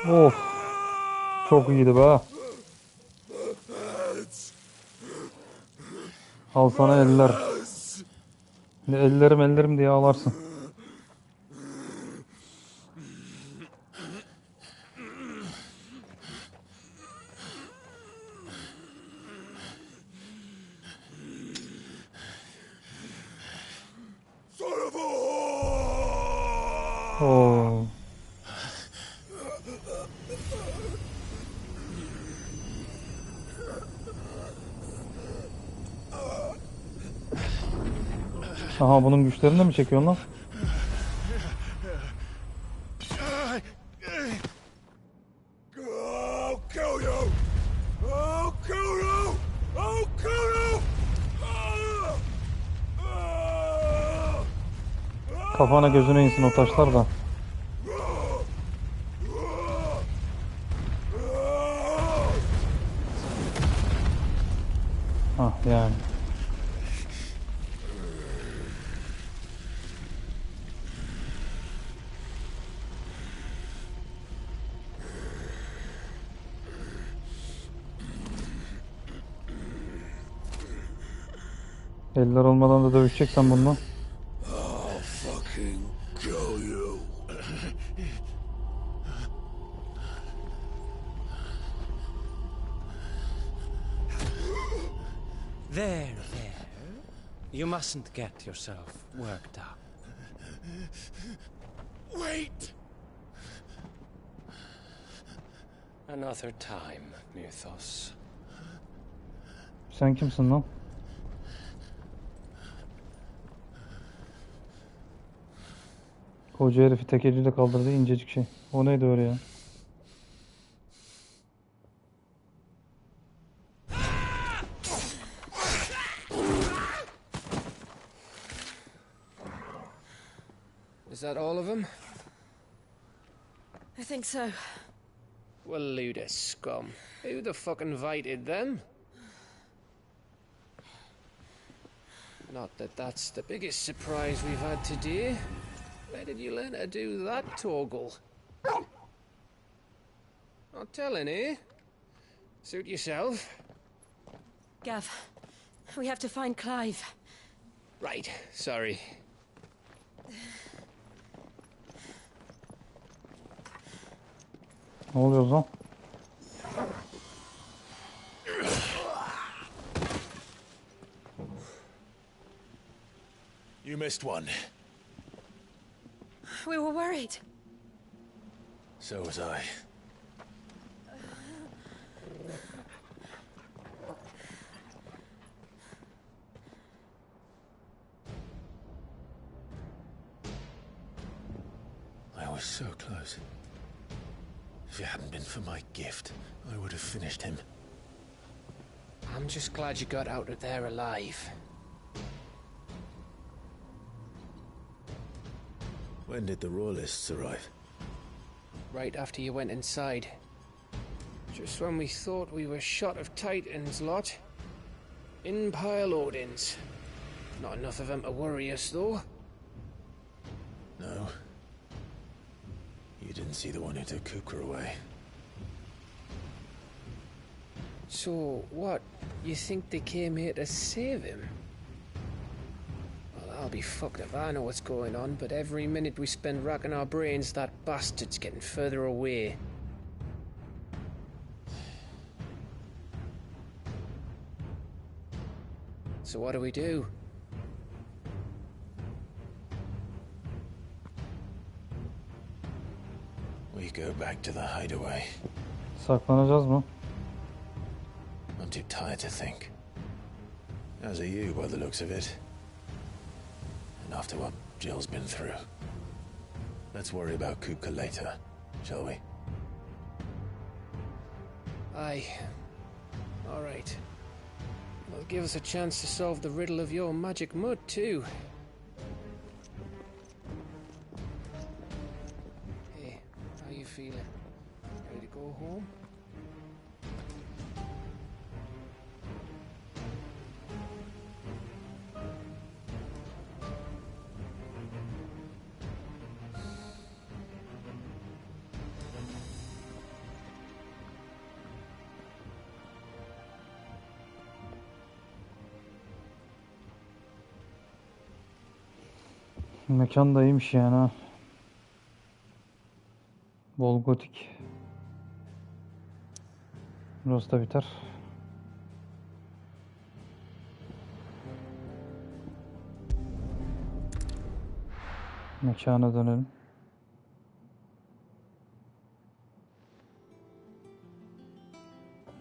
Of. Çok iyiydi be. Al sana eller. Ellerim diye ağlarsın. Oo. Aha, bunun güçlerini de mi çekiyorsun lan? Kafana gözüne insin o taşlar da. Ah yani. Eller olmadan da dövüşeceksen bununla. There. You mustn't get yourself worked up. Wait! Another time, Mythos. Sen kimsin lan? Koca herifi tek eliyle kaldırdı, incecik şey. O neydi öyle ya? Is that all of them? I think so. Well, load of scum. Who the fuck invited them? Not that that's the biggest surprise we've had today. Where did you learn to do that, Torgal? Not telling, eh? Suit yourself. Gav, we have to find Clive. Right, sorry. Ne oluyor lan? You missed one. We were worried. So was I. I was so close. If it hadn't been for my gift, I would have finished him. I'm just glad you got out of there alive. When did the Royalists arrive? Right after you went inside. Just when we thought we were shot of Titans lot. In pile Odins. Not enough of them to worry us, though. No. You didn't see the one who took Kupka away. So, what? You think they came here to save him? Well, I'll be fucked if I know what's going on, but every minute we spend racking our brains, that bastard's getting further away. So what do? We go back to the hideaway. Saklanacağız mı? I'm too tired to think. As are you, by the looks of it. And after what Jill's been through. Let's worry about Kupka later, shall we? Aye. All right. Well, give us a chance to solve the riddle of your magic mud, too. Hey, how you feeling? Ready to go home? Mekan da iyiymiş yani ha. Bol gotik. Burası da biter. Mekana dönelim.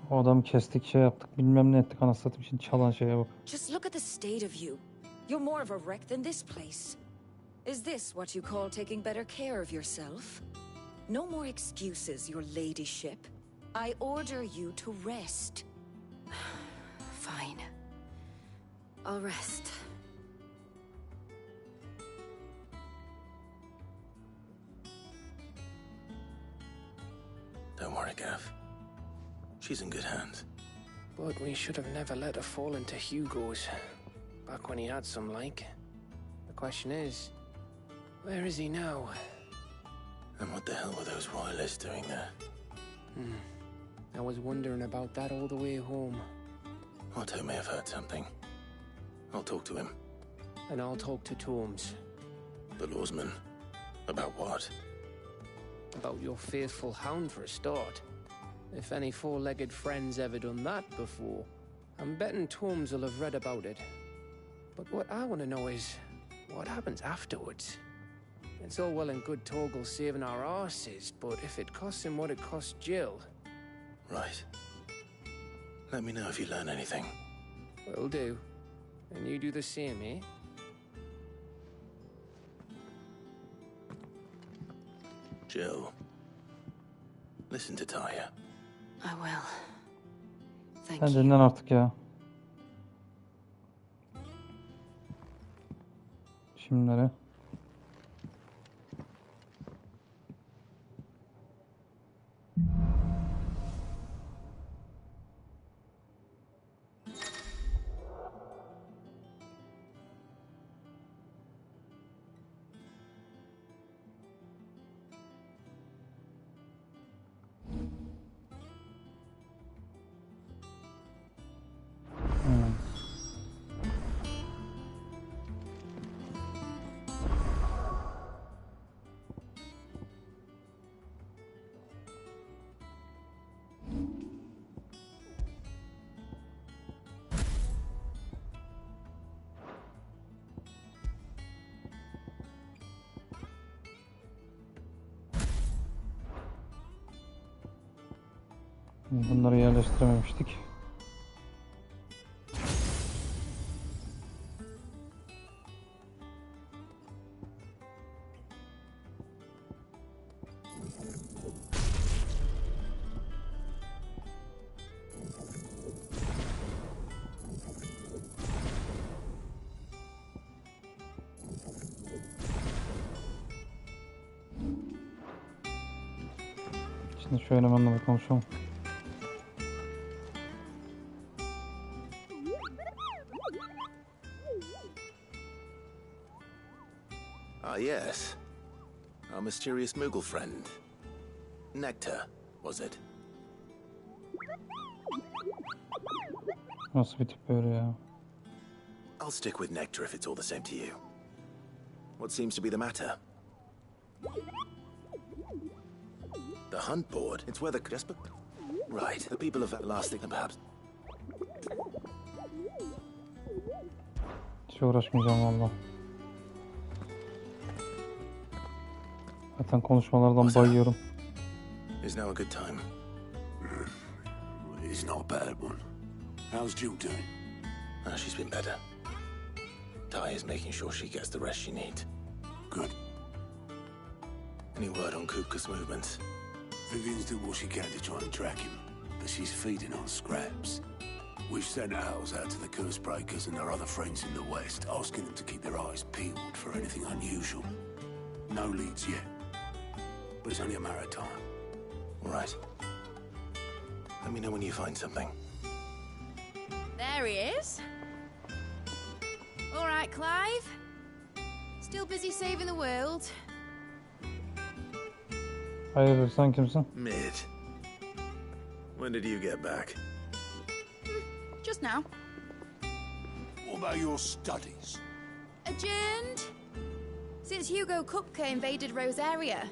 O adamı kestik, şey yaptık, bilmem ne ettik, anasını satayım, şimdi çalan şeye bak. Just look at the state of you. You're more of a wreck than this place. Is this what you call taking better care of yourself? No more excuses, your ladyship. I order you to rest. Fine. I'll rest. Don't worry, Gav. She's in good hands. But we should have never let her fall into Hugo's. Back when he had some like. The question is, where is he now? And what the hell were those royalists doing there? I was wondering about that all the way home. Otto may have heard something. I'll talk to him. And I'll talk to Torms. The lawsman. About what? About your faithful hound for a start. If any four-legged friend's ever done that before, I'm betting Torms will have read about it. But what I want to know is, what happens afterwards? It's all well and good Torgal saving our arses, but if it costs him what it cost Jill... Right. Let me know if you learn anything. Will do. And you do the same, eh? Jill. Listen to Taya. I will. Thank Sen you. dinlen artık ya. Şimdi nereye? Bunları yerleştirememiştik. Şimdi şu elemanla bir konuşalım. Ah, yes. Our mysterious Moogle friend. Nectar, was it? Nasıl bir tip böyle ya? I'll stick with Nectar if it's all the same to you. What seems to be the matter? The hunt board? It's where the... Right, the people of Valisthea'daki perhaps... Hiç uğraşmayacağım valla. Zaten konuşmalardan bayıyorum. Is now a good time? It's not a bad one. How's Jill doing? She's been better. Ty is making sure she gets the rest she needs. Good. Any word on Kupka's movements? Vivian's doing what she can to try and track him, but she's feeding on scraps. We've sent ours out to the curse breakers and their other friends in the west, asking them to keep their eyes peeled for anything unusual. No leads yet, but it's only a matter of time. All right. Let me know when you find something. There he is. All right, Clive. Still busy saving the world. Hayırdır, sen kimsin? Mid. When did you get back? Just now. What about your studies? Adjourned. Since Hugo Kupka invaded Rosaria.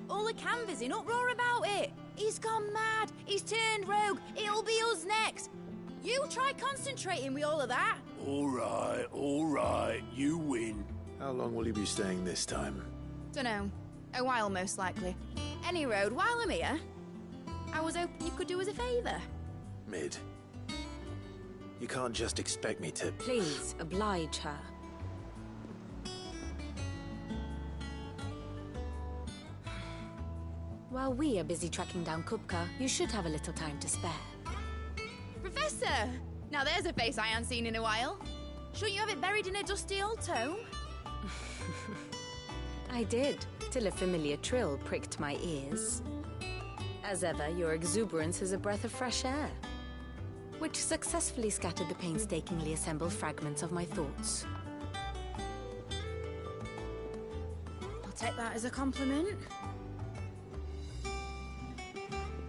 All the canvas in uproar about it. He's gone mad. He's turned rogue. It'll be us next. You try concentrating with all of that. All right. You win. How long will you be staying this time? Dunno. A while, most likely. Any road, while I'm here, I was hoping you could do us a favour. Mid. You can't just expect me to... Please, oblige her. While we are busy tracking down Kupka, you should have a little time to spare. Professor! Now there's a face I haven't seen in a while. Shouldn't you have it buried in a dusty old tome? I did, till a familiar trill pricked my ears. As ever, your exuberance is a breath of fresh air, which successfully scattered the painstakingly assembled fragments of my thoughts. I'll take that as a compliment.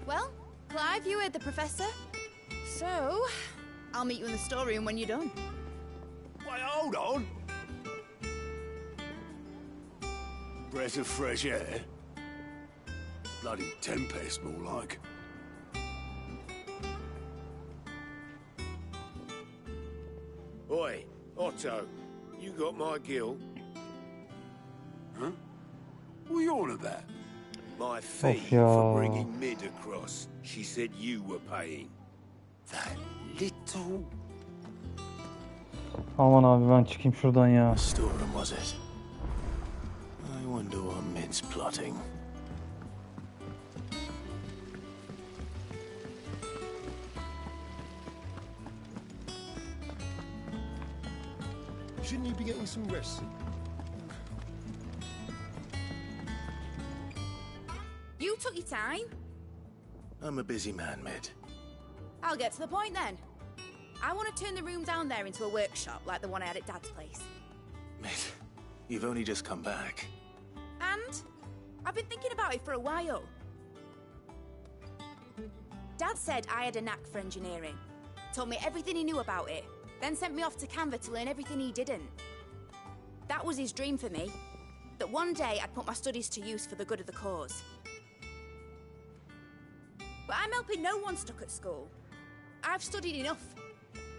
Well, Clive, you heard the professor. So, I'll meet you in the storeroom when you're done. Wait, hold on. Breath of fresh air? Bloody tempest, more like. Oi, Otto, you got my gill? Huh? What are you on about? My fee ya. for bringing Mid across. She said you were paying. That little... Aman abi ben çıkayım şuradan ya. Storeroom was it? I wonder what Mid's plotting. Shouldn't you be getting some rest? You took your time. I'm a busy man, Mid. I'll get to the point then. I want to turn the room down there into a workshop like the one I had at Dad's place. Mid, you've only just come back. And I've been thinking about it for a while. Dad said I had a knack for engineering. Told me everything he knew about it. Then sent me off to Canva to learn everything he didn't. That was his dream for me. That one day I'd put my studies to use for the good of the cause. But I'm helping no one stuck at school. I've studied enough.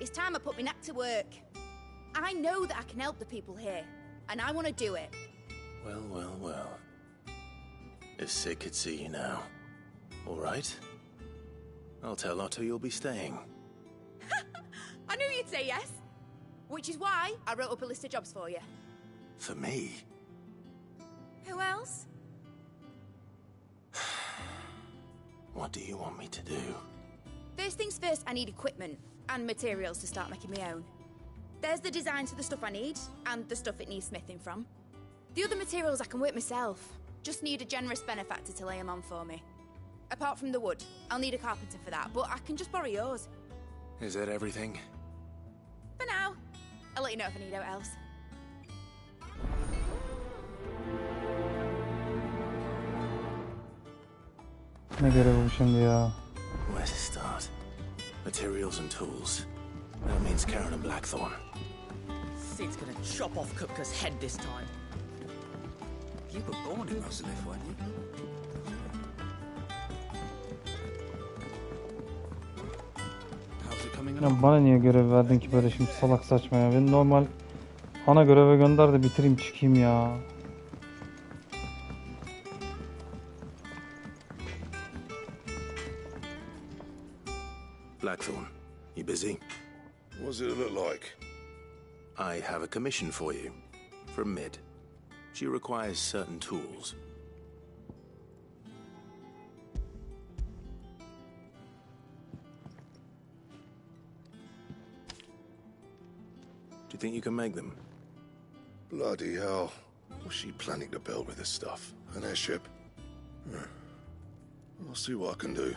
It's time I put my knack to work. I know that I can help the people here, and I want to do it. Well. If Sid could see you now. All right. I'll tell Otto you'll be staying. I knew you'd say yes. Which is why I wrote up a list of jobs for you. For me? Who else? What do you want me to do? First things first, I need equipment and materials to start making my own. There's the designs for the stuff I need, and the stuff it needs smithing from. The other materials I can work myself. Just need a generous benefactor to lay them on for me. Apart from the wood, I'll need a carpenter for that, but I can just borrow yours. Is that everything? For now. I'll let you know if I need out else. Ne görevi bu şimdi ya? Where to start? Materials and tools. That means Karen and Blackthorn. Sid's gonna chop off Kupka's head this time. You were born in Rosalith, weren't you? How's it coming Ya along? bana niye görev verdin ki böyle şimdi salak saçma ya? Ben normal Ana göreve gönder de bitireyim çıkayım ya. Blackthorn, you busy? What's it look like? I have a commission for you. From Mid. She requires certain tools. Do you think you can make them? Bloody hell. What's she planning to build with this stuff? An airship? I'll see what I can do.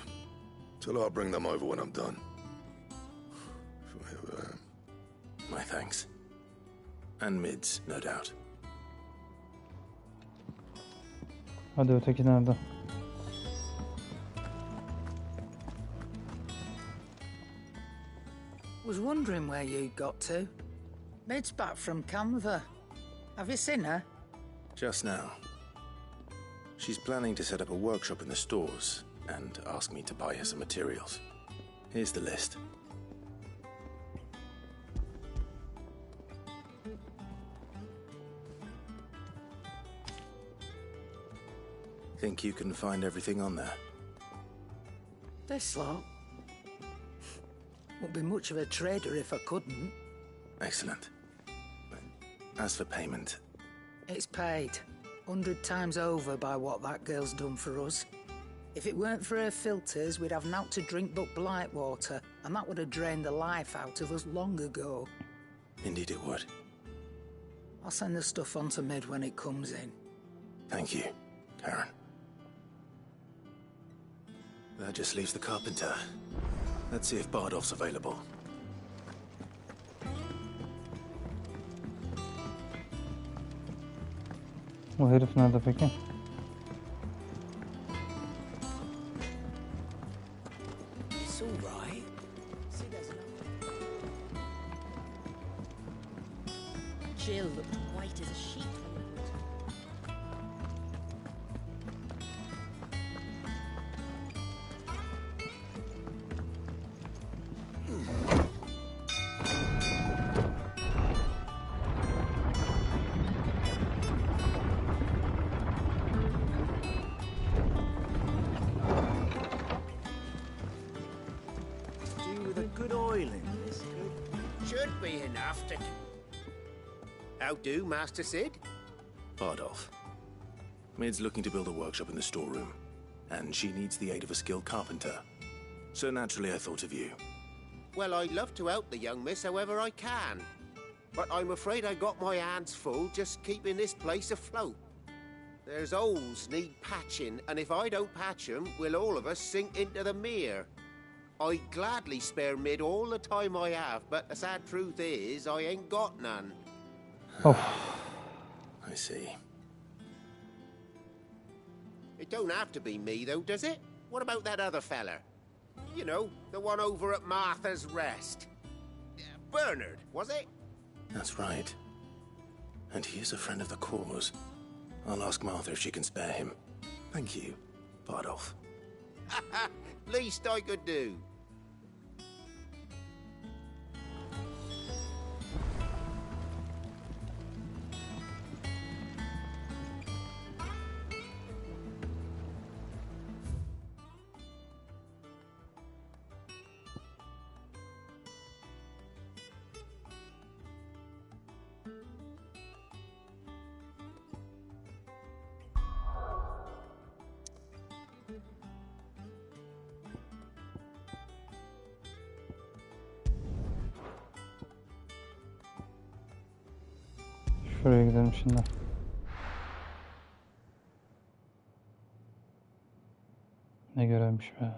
Till I'll bring them over when I'm done. My thanks. And Mid's, no doubt. Hadi öteki nerede? Was wondering where you got to. Mid's back from Canva. Have you seen her? Just now. She's planning to set up a workshop in the stores and ask me to buy her some materials. Here's the list. Think you can find everything on there? This lot. Wouldn't be much of a trader if I couldn't. Excellent. As for payment... It's paid. 100 times over by what that girl's done for us. If it weren't for her filters, we'd have naught to drink but blight water, and that would have drained the life out of us long ago. Indeed it would. I'll send the stuff on to Mid when it comes in. Thank you, Karen. That just leaves the carpenter. Let's see if Bardolph's available. O herif nerede peki? It's all right. See, there's Jill looked white as a sheet when we put Should be enough to... How do, Master Sid? Bardolph. Mid's looking to build a workshop in the storeroom, and she needs the aid of a skilled carpenter. So naturally I thought of you. Well, I'd love to help the young miss however I can. But I'm afraid I got my hands full just keeping this place afloat. There's holes need patching, and if I don't patch them, we'll all of us sink into the mere. I'd gladly spare Mid all the time I have, but the sad truth is, I ain't got none. Of. I see. It don't have to be me, though, does it? What about that other fella? You know, the one over at Martha's Rest. Bernard, was it? That's right. And he is a friend of the cause. I'll ask Martha if she can spare him. Thank you, Bardolph. Least I could do. Şuraya gidelim şimdi. Ne görevmiş be.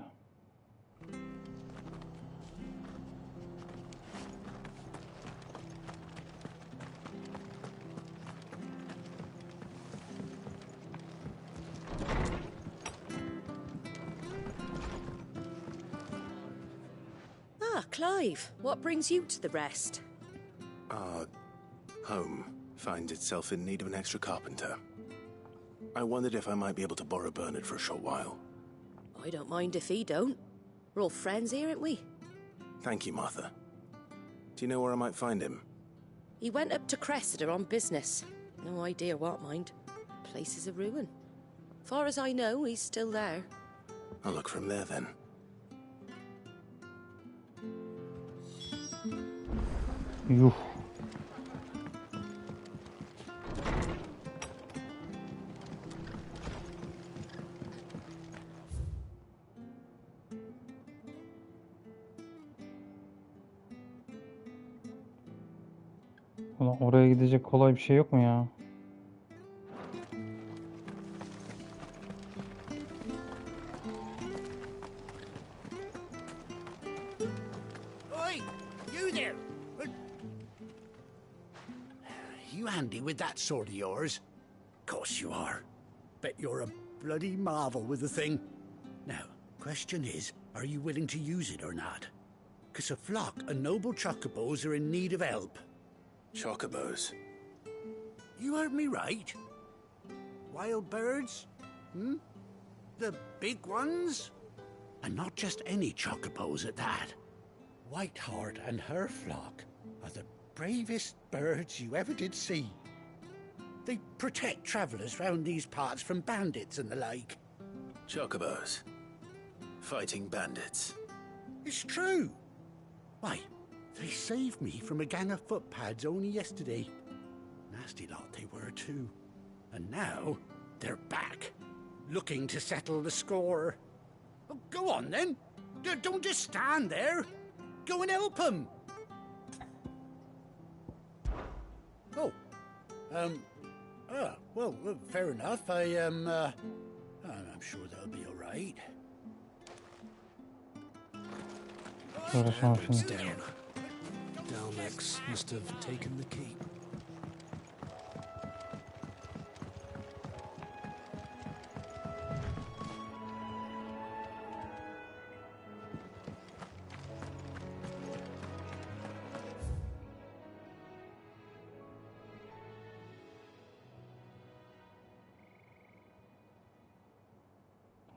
Ah, Clive, what brings you to the rest? Our home finds itself in need of an extra carpenter. I wondered if I might be able to borrow Bernard for a short while. I don't mind if he don't. We're all friends here, aren't we? Thank you, Martha. Do you know where I might find him? He went up to Cressida on business. No idea what, mind. Place is a ruin. Far as I know, he's still there. I'll look from there then. Yuh. Ulan oraya gidecek kolay bir şey yok mu ya? Oi! You there! You handy with that sword of yours? Course you are. Bet you're a bloody marvel with the thing. Now, question is, are you willing to use it or not? 'Cause a flock of noble chocobos are in need of help. Chocobos? You heard me right. Wild birds? Hmm? The big ones? And not just any chocobos at that. Whiteheart and her flock are the bravest birds you ever did see. They protect travellers round these parts from bandits and the like. Chocobos? Fighting bandits? It's true. Why, they saved me from a gang of footpads only yesterday. Nasty lot they were too. And now, they're back, looking to settle the score. Oh, go on then. Don't just stand there. Go and help them. Oh. Well, fair enough. I'm sure they'll be all right. Uğraşamam şimdi. Dalmex must have taken the key.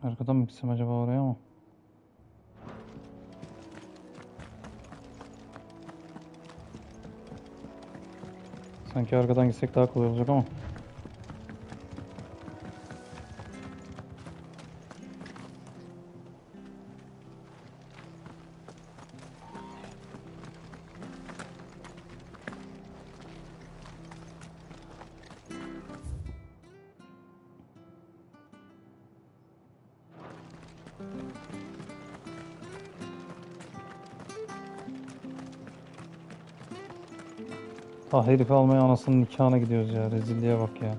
Arkadan mı gitsem acaba oraya mı? Sanki arkadan gitsek daha kolay olacak ama. Ah herifi almaya anasının nikahına gidiyoruz ya. Rezilliğe bak ya.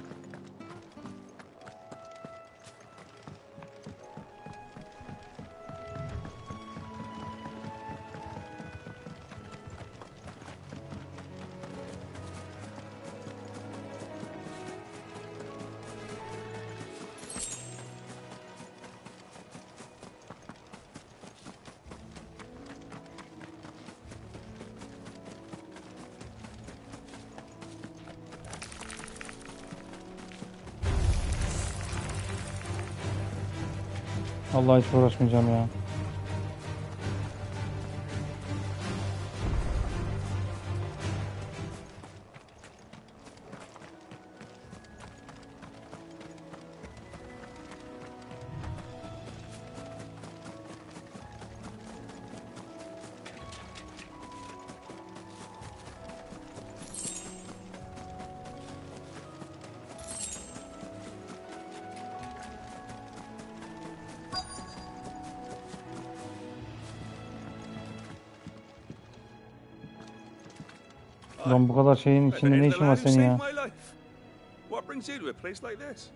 Vallahi hiç uğraşmayacağım ya. Lan bu kadar şeyin içinde ne işin var senin ya? What brings you to a place like this?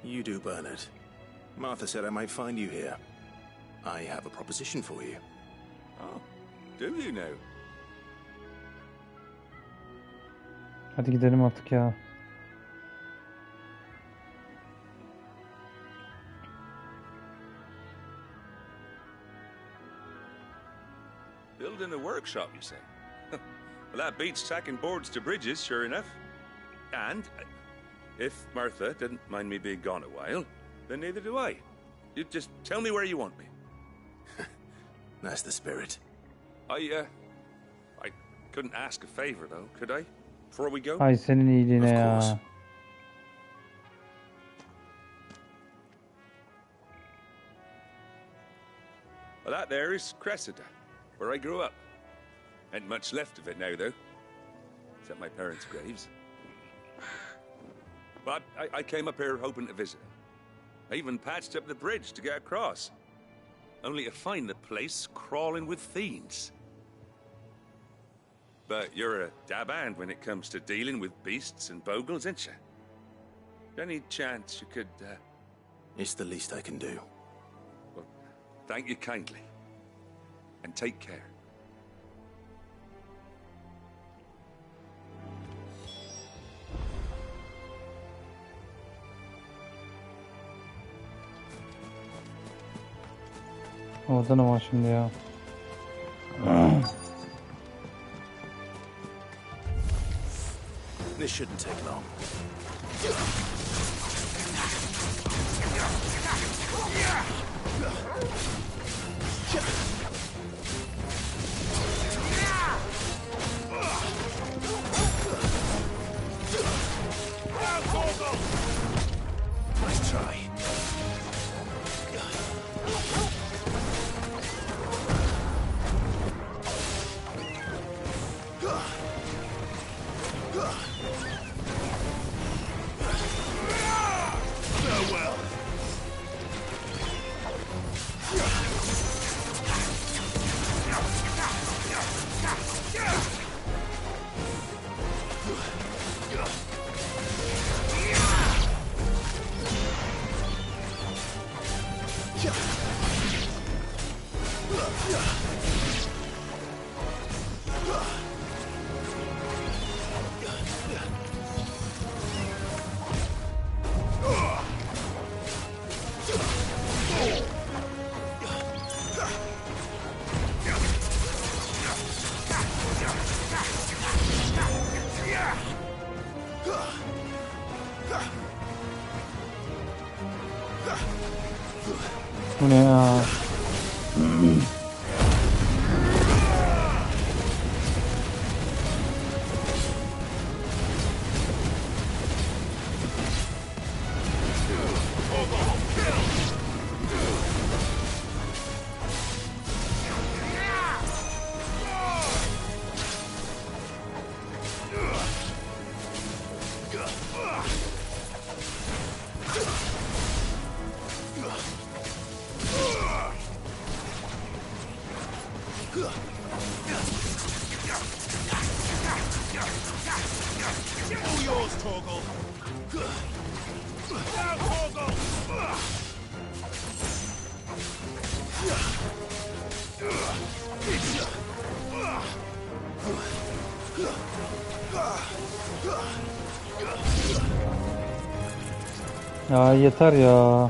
You do, Bernard. Martha said I might find you here. I have a proposition for you. Oh, do you now? Hadi gidelim artık ya. Building a workshop, you say? Well, that beats tacking boards to bridges, sure enough. And if Martha didn't mind me being gone a while, then neither do I. You just tell me where you want me. That's the spirit. I couldn't ask a favor, though, could I? before we go? Ay senin iyiliğine ya. Well, that there is Cressida, where I grew up. Ain't much left of it now, though. Except my parents' graves. But I came up here hoping to visit. I even patched up the bridge to get across. Only to find the place crawling with fiends. But you're a dab hand when it comes to dealing with beasts and bogles, ain't you? Any chance you could, It's the least I can do. Well, thank you kindly. And take care. Orada ne var şimdi ya? This shouldn't take long. Nice try. Bu ne ya? Ya yeter ya.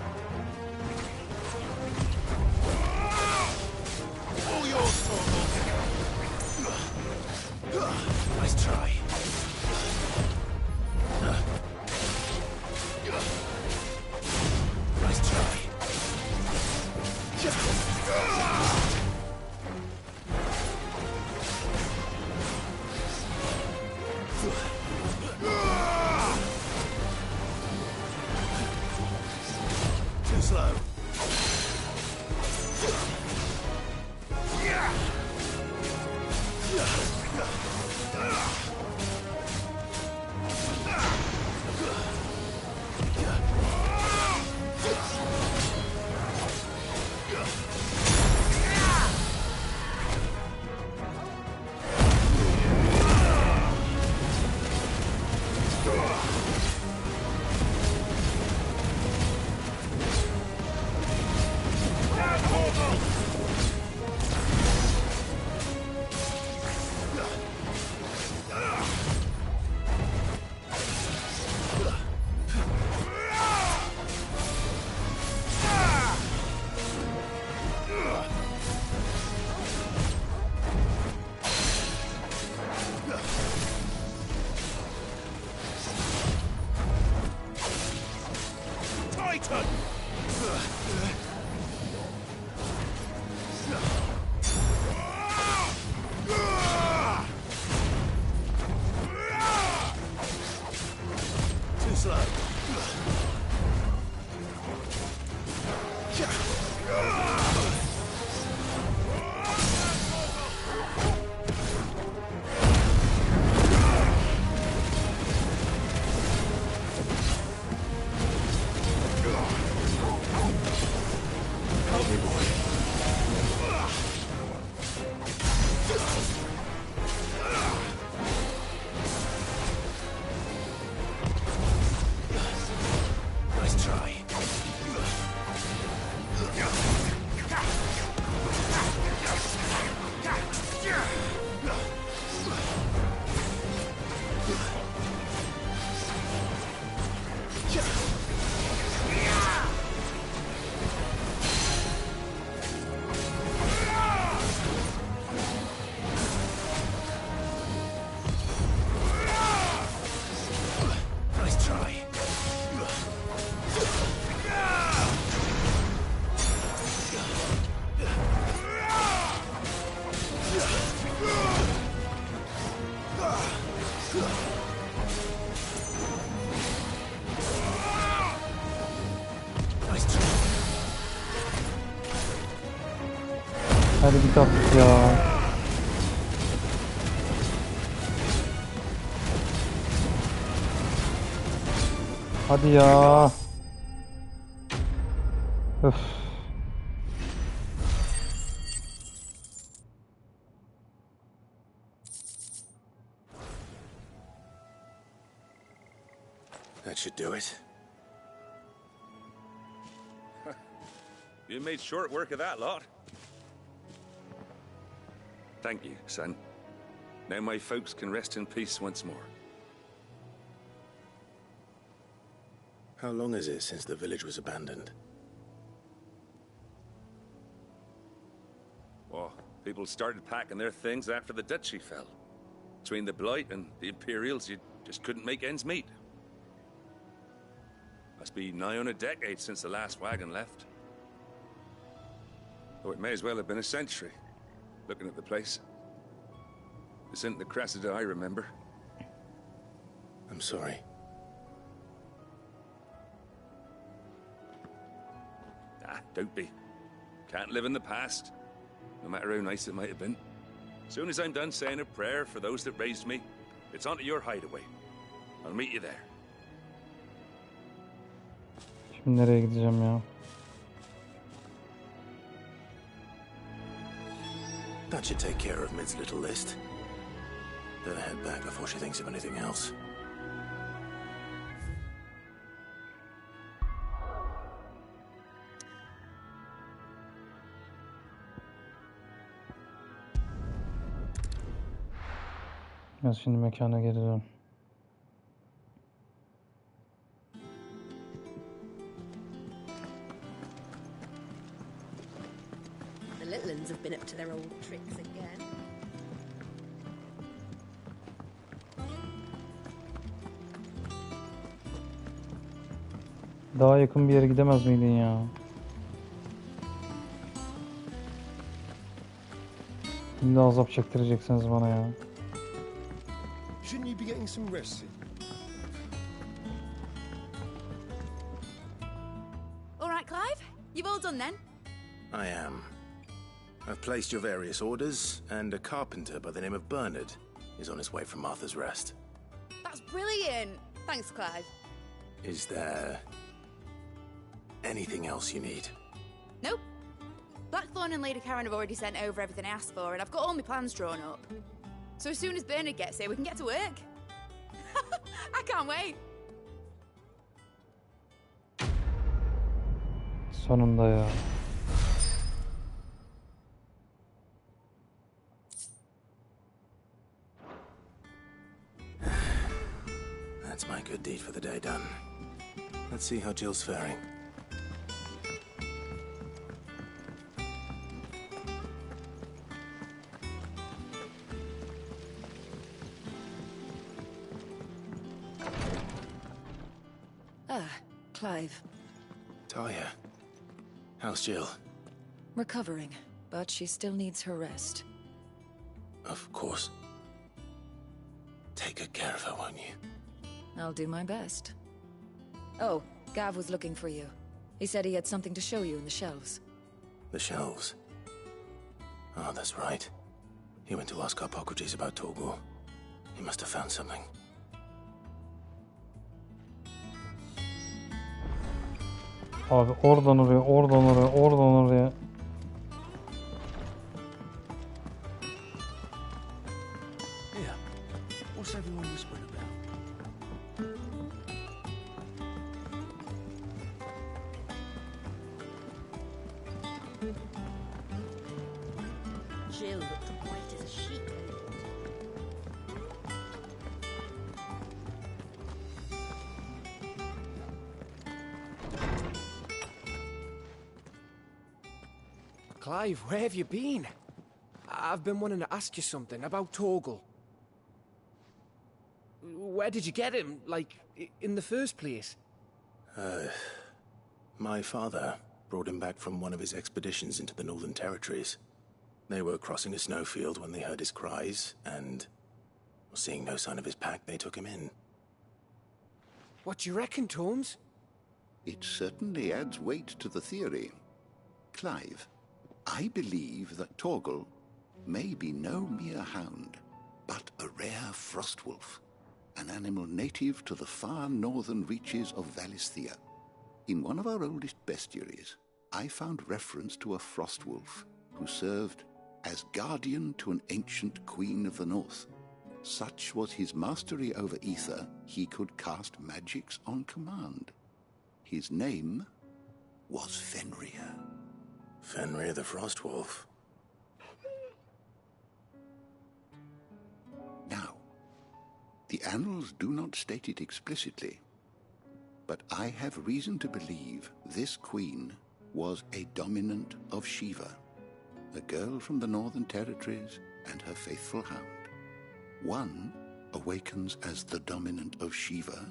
Hadi git artık ya. Hadi ya. Öf. That should do it. You made short work of that lot. Thank you, son. Now my folks can rest in peace once more. How long is it since the village was abandoned? Well, people started packing their things after the duchy fell. Between the Blight and the Imperials, you just couldn't make ends meet. Must be nigh on a decade since the last wagon left. Oh, it may as well have been a century, looking at the place. This isn't the Cressida I remember. I'm sorry. Ah, don't be. Can't live in the past, no matter how nice it might have been. As soon as I'm done saying a prayer for those that raised me, it's onto your hideaway. I'll meet you there. Şimdi nereye gideceğim ya? That should take care of Mid's little list. Better head back before she thinks of anything else. Ben şimdi mekana geri dön. The little ones have been up to their old tricks again. Daha yakın bir yere gidemez miydin ya? Şimdi azap çektireceksiniz bana ya. Shouldn't you be getting some rest? All right, Clive. You've all done then? I am. I've placed your various orders, and a carpenter by the name of Bernard is on his way from Martha's Rest. That's brilliant. Thanks, Clive. Is there anything else you need? Nope. Blackthorn and Lady Karen have already sent over everything I asked for, and I've got all my plans drawn up. So as soon as Bernard gets here, we can get to work. I can't wait. Sonunda ya. That's my good deed for the day done. Let's see how Jill's faring. Clive. Talia, how's Jill? Recovering, but she still needs her rest. Of course. Take good care of her, won't you? I'll do my best. Oh, Gav was looking for you. He said he had something to show you in the shelves. The shelves? Oh, that's right. He went to ask Hippocrates about Torgor. He must have found something. Abi oradan oraya, oradan oraya, oradan oraya. Here, what's everyone whispering about? Jill looked white as a sheet. Clive, where have you been? I've been wanting to ask you something about Torgal. Where did you get him, like, in the first place? My father brought him back from one of his expeditions into the Northern Territories. They were crossing a snowfield when they heard his cries, and seeing no sign of his pack, they took him in. What do you reckon, Torms? It certainly adds weight to the theory. Clive, I believe that Torgal may be no mere hound, but a rare frostwolf, an animal native to the far northern reaches of Valisthea. In one of our oldest bestiaries, I found reference to a frostwolf who served as guardian to an ancient queen of the north. Such was his mastery over ether, he could cast magics on command. His name was Fenrir. Fenrir the Frostwolf. Now, the annals do not state it explicitly, but I have reason to believe this queen was a dominant of Shiva, a girl from the Northern Territories and her faithful hound. One awakens as the dominant of Shiva,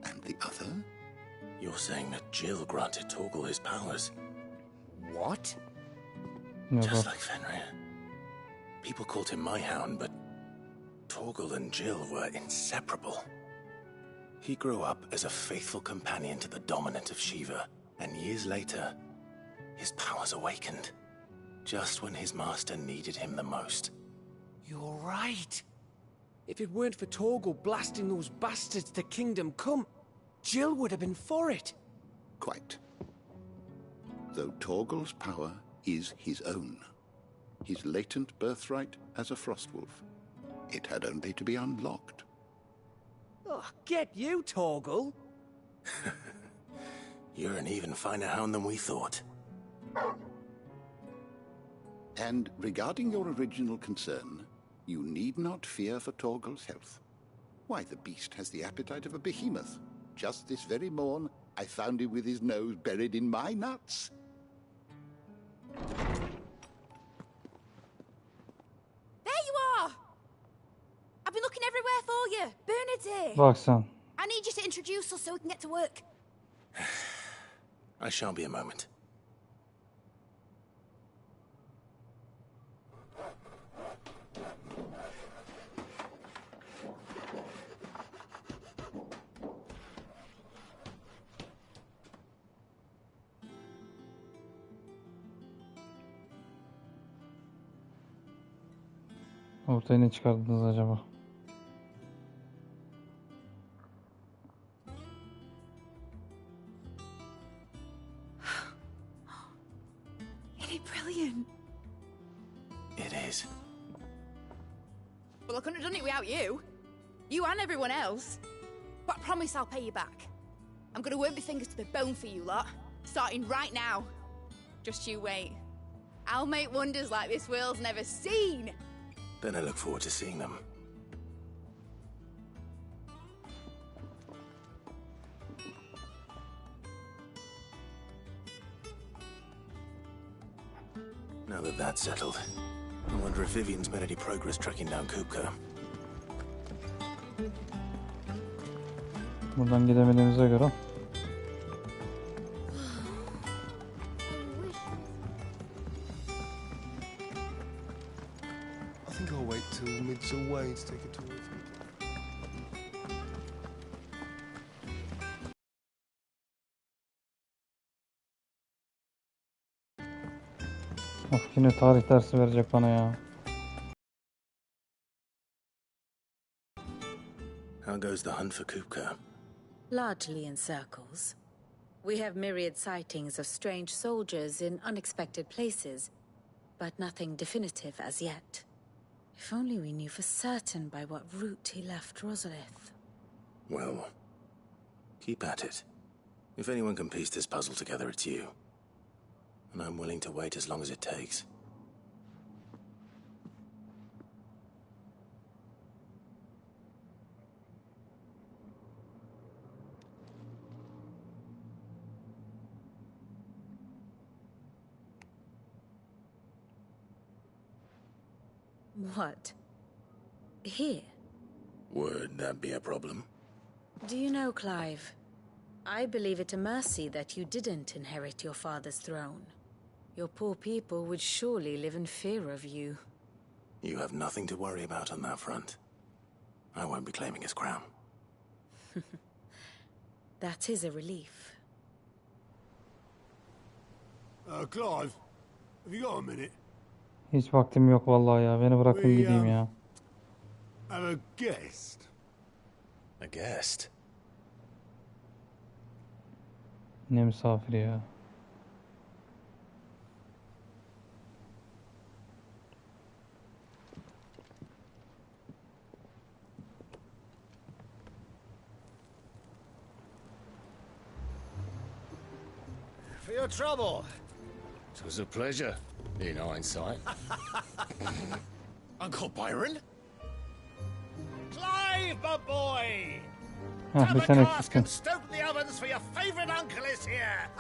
and the other? You're saying that Jill granted Torgal his powers? What? Just like Fenrir. People called him my hound, but Torgal and Jill were inseparable. He grew up as a faithful companion to the dominant of Shiva, and years later, his powers awakened, just when his master needed him the most. You're right. If it weren't for Torgal blasting those bastards to Kingdom Come, Jill would have been for it. Quite. Though Torgal's power is his own, his latent birthright as a Frostwolf, it had only to be unlocked. Oh, get you, Torgal! You're an even finer hound than we thought. And regarding your original concern, you need not fear for Torgal's health. Why, the beast has the appetite of a behemoth. Just this very morn, I found him with his nose buried in my nuts. There you are! I've been looking everywhere for you. Bernadette! Bak sen. I need you to introduce us so we can get to work. I shan't be a moment. Ortaya ne çıkardınız acaba? Isn't it brilliant? It is. Well, I couldn't have done it without you. You and everyone else. But I promise I'll pay you back. I'm gonna work my fingers to the bone for you lot. Starting right now. Just you wait. I'll make wonders like this world's never seen. Then I look forward to seeing them. Now that that's settled, I wonder if Vivian's made any progress tracking down Kupka. Buradan gidemediğimize göre. I think I'll wait till mid's away to take a tour with you. Of, yine tarih dersi verecek bana ya. How goes the hunt for Kupka? Largely in circles. We have myriad sightings of strange soldiers in unexpected places, but nothing definitive as yet. If only we knew for certain by what route he left Rosalith. Well, keep at it. If anyone can piece this puzzle together, it's you. And I'm willing to wait as long as it takes. What? Here? Would that be a problem? Do you know, Clive? I believe it a mercy that you didn't inherit your father's throne. Your poor people would surely live in fear of you. You have nothing to worry about on that front. I won't be claiming his crown. That is a relief. Clive, Have you got a minute? Hiç vaktim yok vallahi ya. Beni bırakın gideyim ya. Have a guest. A guest? Ne misafiri ya. For your trouble. It was a pleasure, in hindsight. Uncle Byron? Clive, my boy! Heh, bir sen eksiktin. Stoke the ovens for your favorite uncle is here!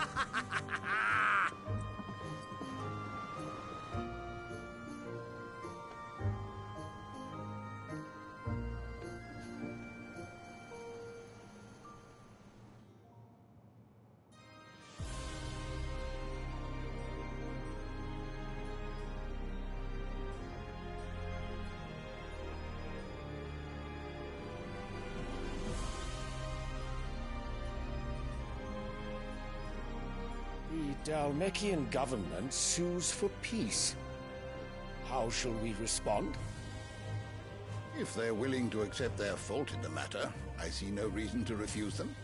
The Dalmekian government sues for peace. How shall we respond? If they're willing to accept their fault in the matter, I see no reason to refuse them.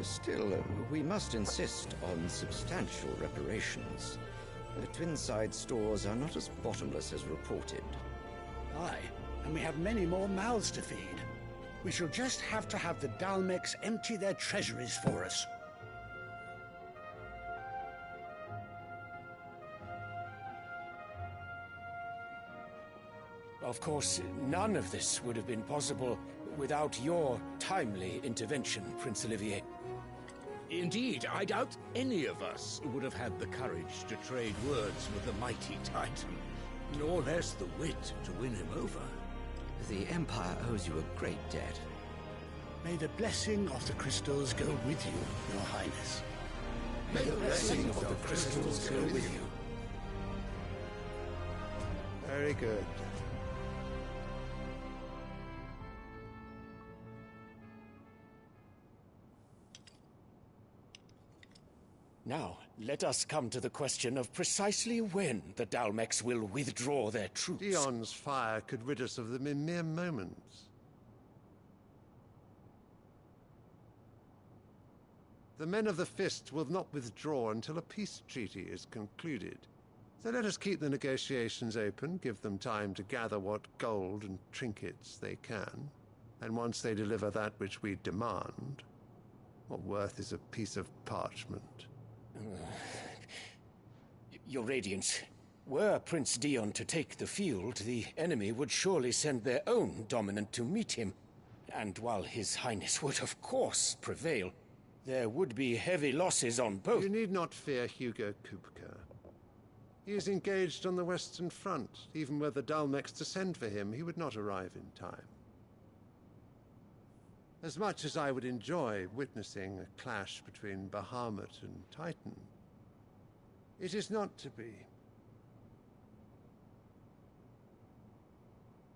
Still, we must insist on substantial reparations. The Twinside stores are not as bottomless as reported. Aye, and we have many more mouths to feed. We shall just have to have the Dalmeks empty their treasuries for us. Of course, none of this would have been possible without your timely intervention, Prince Olivier. Indeed, I doubt any of us would have had the courage to trade words with the mighty Titan, nor less the wit to win him over. The Empire owes you a great debt. May the blessing of the crystals go with you, Your Highness. May the blessing of the crystals go with you. Very good. Now, let us come to the question of precisely when the Dalmeks will withdraw their troops. Dion's fire could rid us of them in mere moments. The men of the Fist will not withdraw until a peace treaty is concluded. So let us keep the negotiations open, give them time to gather what gold and trinkets they can, and once they deliver that which we demand, what worth is a piece of parchment? Your Radiance, were Prince Dion to take the field, the enemy would surely send their own dominant to meet him. And while His Highness would of course prevail, there would be heavy losses on both. You need not fear Hugo Kupka. He is engaged on the Western Front. Even were the Dalmeks to send for him, he would not arrive in time. As much as I would enjoy witnessing a clash between Bahamut and Titan, it is not to be.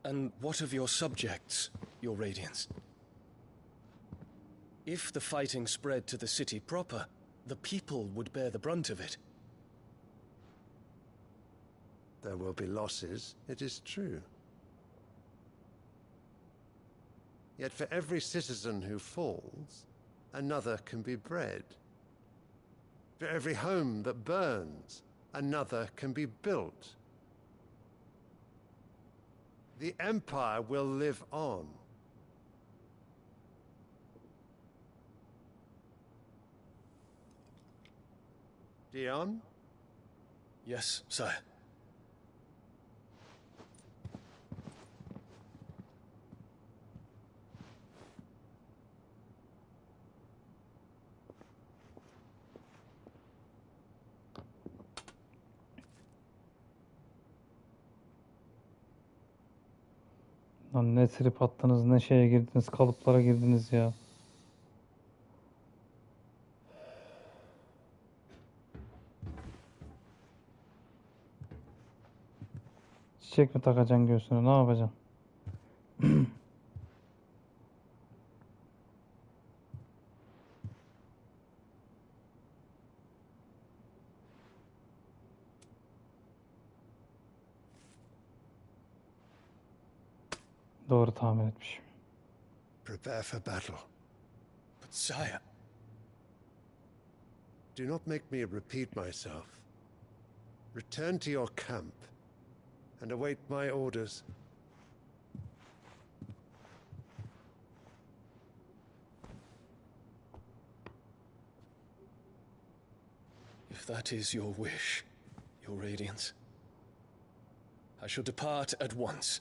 And what of your subjects, Your Radiance? If the fighting spread to the city proper, the people would bear the brunt of it. There will be losses, it is true. Yet for every citizen who falls, another can be bred. For every home that burns, another can be built. The Empire will live on. Dion? Yes, sire. Lan ne trip attınız, ne şeye girdiniz, kalıplara girdiniz ya. Çiçek mi takacaksın göğsüne, ne yapacaksın? Doğru tahmin etmişim. Prepare for battle. But sire... Do not make me repeat myself. Return to your camp and await my orders. If that is your wish, your radiance, I shall depart at once.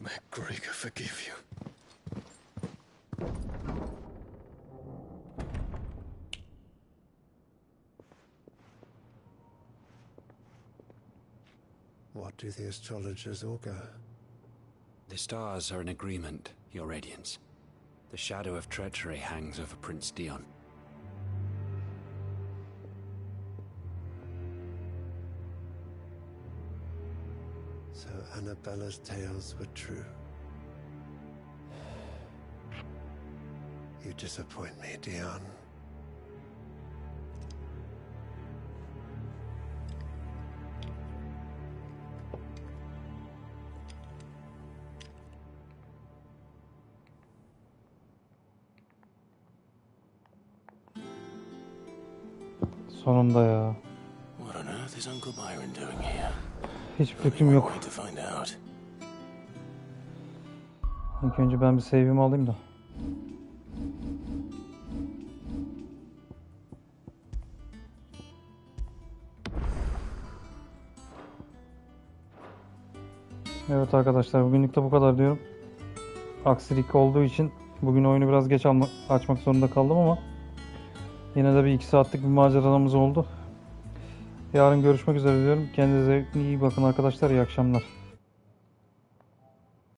May Gregor forgive you. What do the astrologers augur? The stars are in agreement, Your Radiance. The shadow of treachery hangs over Prince Dion. So Annabella's tales were true. You disappoint me, Dion. Sonunda ya. What on earth is Uncle Byron doing here? Hiç fikrim yok. To find out. İlk önce ben bir save'imi alayım da. Evet arkadaşlar, bugünlük de bu kadar diyorum. Aksilik olduğu için bugün oyunu biraz geç açmak zorunda kaldım ama yine de bir 2 saatlik bir maceramız oldu. Yarın görüşmek üzere diyorum. Kendinize iyi bakın arkadaşlar. İyi akşamlar.